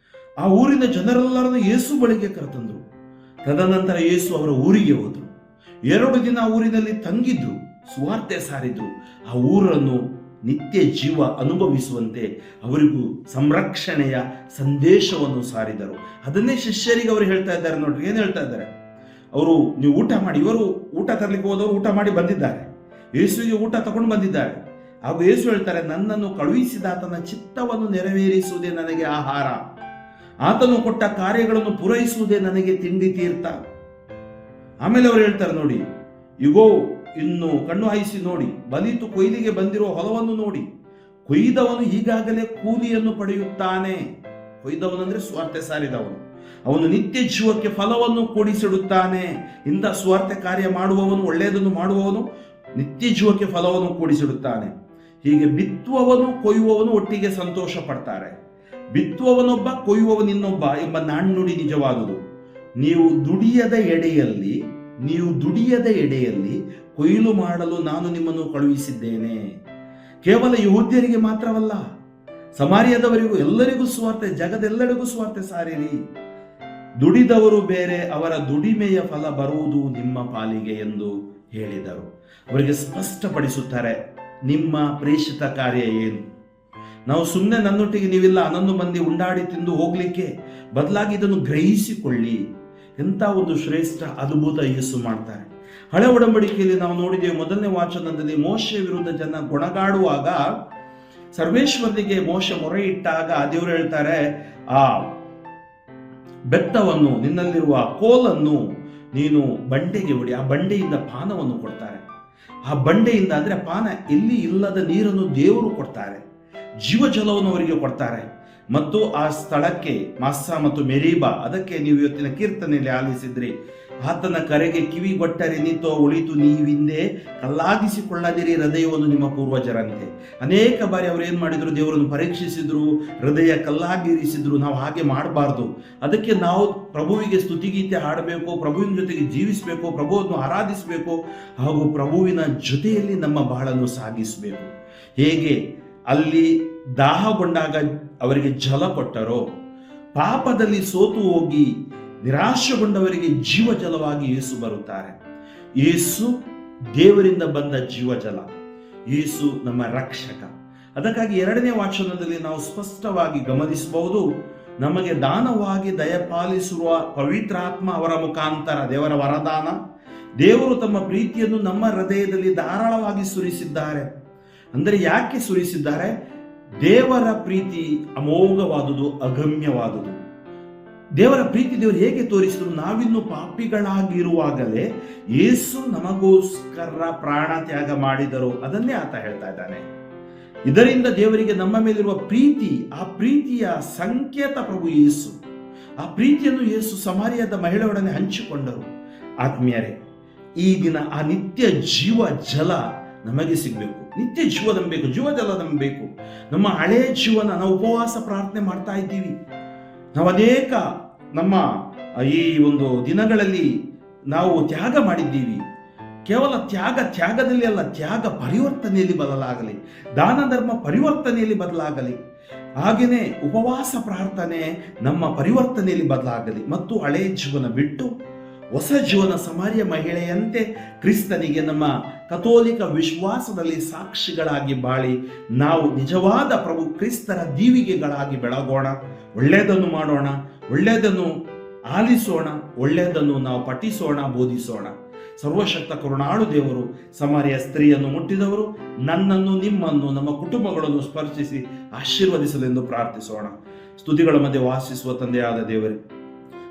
ಆ ಊರಿನ ಜನರೆಲ್ಲರನ್ನು ಯೇಸು ಬಳಿಗೆ ಕರೆತಂದ್ರು. ತದನಂತರ ಯೇಸು ಅವರ ಊರಿಗೆ ಹೋದರು. 2 ದಿನ ಊರಿನಲ್ಲಿ ತಂಗಿದ್ರು, ಸುವಾರ್ತೆ ಸಾರಿದ್ರು. ಆ ಊರನ್ನು ನಿತ್ಯ ಜೀವ ಅನುಭವಿಸುವಂತೆ ಅವರಿಗೂ ಸಂರಕ್ಷಣೆಯ ಸಂದೇಶವನ್ನು ಸಾರಿದರು. ಅದನ್ನೇ ಶಿಷ್ಯರಿಗೆ ಅವರು ಹೇಳ್ತಾ ಇದ್ದಾರೆ. ನೋಡ್ರಿ, ಏನು ಹೇಳ್ತಾ ಇದ್ದಾರೆ ಅವರು? ನೀವು ಊಟ ಮಾಡಿ. ಇವರು ಊಟ ತರಲಿಕ್ಕೆ ಹೋದವರು ಊಟ ಮಾಡಿ ಬಂದಿದ್ದಾರೆ, ಯೇಸುವಿಗೆ ಊಟ ತಗೊಂಡು ಬಂದಿದ್ದಾರೆ. ಹಾಗೂ ಯೇಸು ಹೇಳ್ತಾರೆ, ನನ್ನನ್ನು ಕಳುಹಿಸಿದಾತನ ಚಿತ್ತವನ್ನು ನೆರವೇರಿಸುವುದೇ ನನಗೆ ಆಹಾರ. ಆತನು ಕೊಟ್ಟ ಕಾರ್ಯಗಳನ್ನು ಪೂರೈಸುವುದೇ ನನಗೆ ತಿಂಡಿ ತೀರ್ಥ. ಆಮೇಲೆ ಅವರು ಹೇಳ್ತಾರೆ ನೋಡಿ, ಇಗೋ ಇನ್ನು ಕಣ್ಣು ಹಾಯಿಸಿ ನೋಡಿ, ಬಲಿತು ಕೊಯ್ಲಿಗೆ ಬಂದಿರುವ ಹೊಲವನ್ನು ನೋಡಿ, ಕೊಯ್ದವನು ಈಗಾಗಲೇ ಕೂಲಿಯನ್ನು ಪಡೆಯುತ್ತಾನೆ. ಕೊಯ್ದವನಂದ್ರೆ ಸ್ವಾರ್ಥ ಸಾರಿದವನು, ಅವನು ನಿತ್ಯ ಜೀವಕ್ಕೆ ಫಲವನ್ನು ಕೂಡಿಸಿಡುತ್ತಾನೆ. ಇಂಥ ಸ್ವಾರ್ಥ ಕಾರ್ಯ ಮಾಡುವವನು, ಒಳ್ಳೆಯದನ್ನು ಮಾಡುವವನು ನಿತ್ಯ ಜೀವಕ್ಕೆ ಫಲವನ್ನು ಕೂಡಿಸಿಡುತ್ತಾನೆ. ಹೀಗೆ ಬಿತ್ತುವವನು ಕೊಯ್ಯುವವನು ಒಟ್ಟಿಗೆ ಸಂತೋಷ ಪಡ್ತಾರೆ. ಬಿತ್ತುವವನೊಬ್ಬ, ಕೊಯ್ಯುವವನಿನ್ನೊಬ್ಬ ಎಂಬ ನಾಣ್ಣುಡಿ ನಿಜವಾದುದು. ನೀವು ದುಡಿಯದ ಎಡೆಯಲ್ಲಿ ಕೊಯ್ಲು ಮಾಡಲು ನಾನು ನಿಮ್ಮನ್ನು ಕಳುಹಿಸಿದ್ದೇನೆ. ಕೇವಲ ಯಹೂದ್ಯರಿಗೆ ಮಾತ್ರವಲ್ಲ, ಸಮಾರ್ಯದವರಿಗೂ ಎಲ್ಲರಿಗೂ ಸ್ವಾರ್ಥ, ಜಗದೆಲ್ಲರಿಗೂ ಸ್ವಾರ್ಥ ಸಾರಿರಿ. ದುಡಿದವರು ಬೇರೆ, ಅವರ ದುಡಿಮೆಯ ಫಲ ಬರುವುದು ನಿಮ್ಮ ಪಾಲಿಗೆ ಎಂದು ಹೇಳಿದರು. ಅವರಿಗೆ ಸ್ಪಷ್ಟಪಡಿಸುತ್ತಾರೆ ನಿಮ್ಮ ಪ್ರೇಷಿತ ಕಾರ್ಯ ಏನು. ನಾವು ಸುಮ್ಮನೆ ನನ್ನೊಟ್ಟಿಗೆ ನೀವಿಲ್ಲ 11 ಮಂದಿ ಉಂಡಾಡಿ ತಿಂದು ಹೋಗ್ಲಿಕ್ಕೆ ಬದಲಾಗಿ ಇದನ್ನು ಗ್ರಹಿಸಿಕೊಳ್ಳಿ. ಎಂಥ ಒಂದು ಶ್ರೇಷ್ಠ ಅದ್ಭುತ ಯೇಸು ಮಾಡ್ತಾರೆ. ಹಳೆ ಒಡಂಬಡಿಕೆಯಲ್ಲಿ ನಾವು ನೋಡಿದ್ದೇವೆ, ಮೊದಲನೇ ವಾಚನದಲ್ಲಿ ಮೋಶೆ ವಿರುದ್ಧ ಜನ ಗೊಣಗಾಡುವಾಗ ಸರ್ವೇಶ್ವರನಿಗೆ ಮೋಶೆ ಮೊರೆ ಇಟ್ಟಾಗ ದೇವರು ಹೇಳ್ತಾರೆ, ಆ ಬೆತ್ತವನ್ನು, ನಿನ್ನಲ್ಲಿರುವ ಕೋಲನ್ನು ನೀನು ಬಂಡೆಗೆ ಹೊಡಿ. ಆ ಬಂಡೆಯಿಂದ ಪಾನವನ್ನು ಕೊಡ್ತಾರೆ. ಆ ಬಂಡೆಯಿಂದ ಅಂದ್ರೆ ಪಾನ, ಎಲ್ಲಿ ಇಲ್ಲದ ನೀರನ್ನು ದೇವರು ಕೊಡ್ತಾರೆ, ಜೀವಜಲವನ್ನು ಅವರಿಗೆ ಕೊಡ್ತಾರೆ. ಮತ್ತು ಆ ಸ್ಥಳಕ್ಕೆ ಮಾಸ್ಸ ಮತ್ತು ಮೆರೀಬಾ, ಅದಕ್ಕೆ ನೀವು ಇವತ್ತಿನ ಕೀರ್ತನೆಯಲ್ಲಿ ಆಲಿಸಿದ್ರಿ, ಆತನ ಕರೆಗೆ ಕಿವಿಗೊಟ್ಟರೆ ನಿಂತೋ ಉಳಿತು ನೀವಿಂದೆ ಕಲ್ಲಾಗಿಸಿಕೊಳ್ಳದಿರಿ ಹೃದಯವನ್ನು ನಿಮ್ಮ ಪೂರ್ವಜರಂತೆ. ಅನೇಕ ಬಾರಿ ಅವರು ಏನ್ ಮಾಡಿದ್ರು, ದೇವರನ್ನು ಪರೀಕ್ಷಿಸಿದ್ರು, ಹೃದಯ ಕಲ್ಲಾಗಿರಿಸಿದ್ರು. ನಾವು ಹಾಗೆ ಮಾಡಬಾರ್ದು. ಅದಕ್ಕೆ ನಾವು ಪ್ರಭುವಿಗೆ ಸ್ತುತಿಗೀತೆ ಹಾಡಬೇಕು, ಪ್ರಭುವಿನ ಜೊತೆಗೆ ಜೀವಿಸಬೇಕು, ಪ್ರಭುವನ್ನು ಆರಾಧಿಸಬೇಕು, ಹಾಗೂ ಪ್ರಭುವಿನ ಜೊತೆಯಲ್ಲಿ ನಮ್ಮ ಬಾಳನ್ನು ಸಾಗಿಸಬೇಕು. ಹೇಗೆ ಅಲ್ಲಿ ದಾಹಗೊಂಡಾಗ ಅವರಿಗೆ ಜಲ ಕೊಟ್ಟರೋ, ಪಾಪದಲ್ಲಿ ಸೋತು ಹೋಗಿ ನಿರಾಶೆಗೊಂಡವರಿಗೆ ಜೀವಜಲವಾಗಿ ಯೇಸು ಬರುತ್ತಾರೆ. ಯೇಸು ದೇವರಿಂದ ಬಂದ ಜೀವಜಲ, ಯೇಸು ನಮ್ಮ ರಕ್ಷಕ. ಅದಕ್ಕಾಗಿ 2ನೇ ವಾಚನದಲ್ಲಿ ನಾವು ಸ್ಪಷ್ಟವಾಗಿ ಗಮನಿಸಬಹುದು, ನಮಗೆ ದಾನವಾಗಿ ದಯಪಾಲಿಸುವ ಪವಿತ್ರಾತ್ಮ ಅವರ ಮುಖಾಂತರ, ದೇವರ ವರದಾನ, ದೇವರು ತಮ್ಮ ಪ್ರೀತಿಯನ್ನು ನಮ್ಮ ಹೃದಯದಲ್ಲಿ ಧಾರಾಳವಾಗಿ ಸುರಿಸಿದ್ದಾರೆ. ಅಂದರೆ ಯಾಕೆ ಸುರಿಸಿದ್ದಾರೆ? ದೇವರ ಪ್ರೀತಿ ಅಮೋಘವಾದುದು, ಅಗಮ್ಯವಾದುದು. ದೇವರ ಪ್ರೀತಿ ದೇವರು ಹೇಗೆ ತೋರಿಸಿದ್ರು? ನಾವಿನ್ನು ಪಾಪಿಗಳಾಗಿರುವಾಗಲೇ ಯೇಸು ನಮಗೋಸ್ಕರ ಪ್ರಾಣ ತ್ಯಾಗ ಮಾಡಿದರು. ಅದನ್ನೇ ಆತ ಹೇಳ್ತಾ ಇದ್ದಾನೆ. ಇದರಿಂದ ದೇವರಿಗೆ ನಮ್ಮ ಮೇಲಿರುವ ಪ್ರೀತಿ, ಆ ಪ್ರೀತಿಯ ಸಂಕೇತ ಪ್ರಭು ಯೇಸು. ಆ ಪ್ರೀತಿಯನ್ನು ಯೇಸು ಸಮಾರ್ಯದ ಮಹಿಳೆಯೊಡನೆ ಹಂಚಿಕೊಂಡರು. ಆತ್ಮೀಯರೇ, ಈ ದಿನ ಆ ನಿತ್ಯ ಜೀವ ಜಲ ನಮಗೆ ಸಿಗಬೇಕು. ನಿತ್ಯ ಜೀವ ನಂಬಬೇಕು, ಜೀವಜಲ ನಂಬಬೇಕು. ನಮ್ಮ ಹಳೆಯ ಜೀವನ, ನಾವು ಉಪವಾಸ ಪ್ರಾರ್ಥನೆ ಮಾಡ್ತಾ ಇದ್ದೀವಿ. ನಾವು ಅನೇಕ ನಮ್ಮ ಈ ಒಂದು ದಿನಗಳಲ್ಲಿ ನಾವು ತ್ಯಾಗ ಮಾಡಿದ್ದೀವಿ. ಕೇವಲ ತ್ಯಾಗದಲ್ಲಿ ಅಲ್ಲ, ತ್ಯಾಗ ಪರಿವರ್ತನೆಯಲ್ಲಿ ಬದಲಾಗಲಿ, ದಾನ ಧರ್ಮ ಪರಿವರ್ತನೆಯಲ್ಲಿ ಬದಲಾಗಲಿ. ಹಾಗೆಯೇ ಉಪವಾಸ ಪ್ರಾರ್ಥನೆ ನಮ್ಮ ಪರಿವರ್ತನೆಯಲ್ಲಿ ಬದಲಾಗಲಿ. ಮತ್ತು ಹಳೆಯ ಜೀವನ ಬಿಟ್ಟು ಹೊಸ ಜೀವನ, ಸಮಾರ್ಯ ಮಹಿಳೆಯಂತೆ ಕ್ರಿಸ್ತನಿಗೆ ನಮ್ಮ ಕಥೋಲಿಕ ವಿಶ್ವಾಸದಲ್ಲಿ ಸಾಕ್ಷಿಗಳಾಗಿ ಬಾಳಿ ನಾವು ನಿಜವಾದ ಪ್ರಭು ಕ್ರಿಸ್ತರ ದೀವಿಗೆಗಳಾಗಿ ಬೆಳಗೋಣ. ಒಳ್ಳೆಯದನ್ನು ಮಾಡೋಣ, ಒಳ್ಳೆಯದನ್ನು ಆಲಿಸೋಣ, ಒಳ್ಳೆಯದನ್ನು ನಾವು ಪಠಿಸೋಣ, ಬೋಧಿಸೋಣ. ಸರ್ವಶಕ್ತ ಕರುಣಾಳು ದೇವರು ಸಮಾರ್ಯ ಸ್ತ್ರೀಯನ್ನು ಮುಟ್ಟಿದವರು ನನ್ನನ್ನು, ನಿಮ್ಮನ್ನು, ನಮ್ಮ ಕುಟುಂಬಗಳನ್ನು ಸ್ಪರ್ಶಿಸಿ ಆಶೀರ್ವದಿಸಲೆಂದು ಪ್ರಾರ್ಥಿಸೋಣ. ಸ್ತುತಿಗಳ ಮಧ್ಯೆ ವಾಸಿಸುವ ತಂದೆಯಾದ ದೇವರೇ,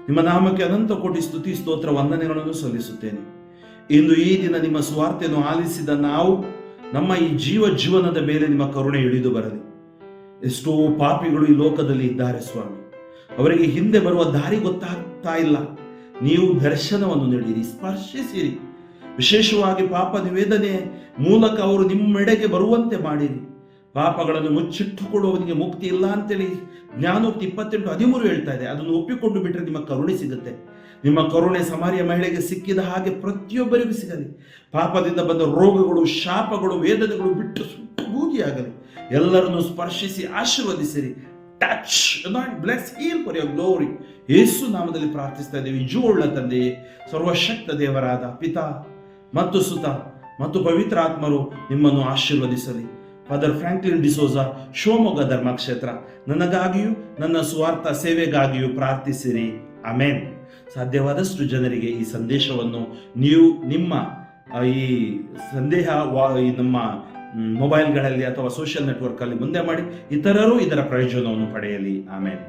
ನಿಮ್ಮ ನಾಮಕ್ಕೆ ಅನಂತ ಕೋಟಿ ಸ್ತುತಿ ಸ್ತೋತ್ರ ವಂದನೆಗಳನ್ನು ಸಲ್ಲಿಸುತ್ತೇನೆ. ಇಂದು ಈ ದಿನ ನಿಮ್ಮ ಸ್ವಾರ್ಥೆಯನ್ನು ಆಲಿಸಿದ ನಾವು, ನಮ್ಮ ಈ ಜೀವನದ ಮೇಲೆ ನಿಮ್ಮ ಕರುಣೆ ಇಳಿದು ಬರಲಿ. ಎಷ್ಟೋ ಪಾಪಿಗಳು ಈ ಲೋಕದಲ್ಲಿ ಇದ್ದಾರೆ ಸ್ವಾಮಿ, ಅವರಿಗೆ ಹಿಂದೆ ಬರುವ ದಾರಿ ಗೊತ್ತಾಗ್ತಾ ಇಲ್ಲ. ನೀವು ದರ್ಶನವನ್ನು ನೀಡಿರಿ, ಸ್ಪರ್ಶಿಸಿರಿ. ವಿಶೇಷವಾಗಿ ಪಾಪ ನಿವೇದನೆ ಮೂಲಕ ಅವರು ನಿಮ್ಮೆಡೆಗೆ ಬರುವಂತೆ ಮಾಡಿರಿ. ಪಾಪಗಳನ್ನು ಮುಚ್ಚಿಟ್ಟುಕೊಳ್ಳುವವನಿಗೆ ಮುಕ್ತಿ ಇಲ್ಲ ಅಂತೇಳಿ ಜ್ಞಾನೋಕ್ತಿ 28:13 ಹೇಳ್ತಾ ಇದೆ. ಅದನ್ನು ಒಪ್ಪಿಕೊಂಡು ಬಿಟ್ಟರೆ ನಿಮ್ಮ ಕರುಣೆ ಸಿಗುತ್ತೆ. ನಿಮ್ಮ ಕರುಣೆ ಸಮಾರ್ಯ ಮಹಿಳೆಗೆ ಸಿಕ್ಕಿದ ಹಾಗೆ ಪ್ರತಿಯೊಬ್ಬರಿಗೂ ಸಿಗಲಿ. ಪಾಪದಿಂದ ಬಂದ ರೋಗಗಳು, ಶಾಪಗಳು, ವೇದನೆಗಳು ಬಿಟ್ಟು ಸುಟ್ಟು ಬೂದಿಯಾಗಲಿ. ಎಲ್ಲರನ್ನು ಸ್ಪರ್ಶಿಸಿ ಆಶೀರ್ವದಿಸಿರಿ. Touch, bless, heal for your glory. Yesu ನಾಮದಲ್ಲಿ ಪ್ರಾರ್ಥಿಸ್ತಾ ಇದ್ದೇವೆ. ಜೀವವುಳ್ಳ ತಂದೆಯೇ, ಸರ್ವಶಕ್ತ ದೇವರಾದ ಪಿತಾ ಮತ್ತು ಸುತ ಮತ್ತು ಪವಿತ್ರ ಆತ್ಮರು ನಿಮ್ಮನ್ನು ಆಶೀರ್ವದಿಸಲಿ. ಫಾದರ್ ಫ್ರಾಂಕ್ಲಿನ್ ಡಿಸೋಜಾ, ಶಿವಮೊಗ್ಗ ಧರ್ಮಕ್ಷೇತ್ರ, ನನಗಾಗಿಯೂ ನನ್ನ ಸ್ವಾರ್ಥ ಸೇವೆಗಾಗಿಯೂ ಪ್ರಾರ್ಥಿಸಿರಿ. ಆಮೇನ್. ಸಾಧ್ಯವಾದಷ್ಟು ಜನರಿಗೆ ಈ ಸಂದೇಶವನ್ನು ನೀವು ನಿಮ್ಮ ಈ ಸಂದೇಹ ನಮ್ಮ ಮೊಬೈಲ್ಗಳಲ್ಲಿ ಅಥವಾ ಸೋಷಿಯಲ್ ನೆಟ್ವರ್ಕ್ ಅಲ್ಲಿ ಮುಂದೆ ಮಾಡಿ, ಇತರರು ಇದರ ಪ್ರಯೋಜನವನ್ನು ಪಡೆಯಲಿ. ಆಮೇನ್.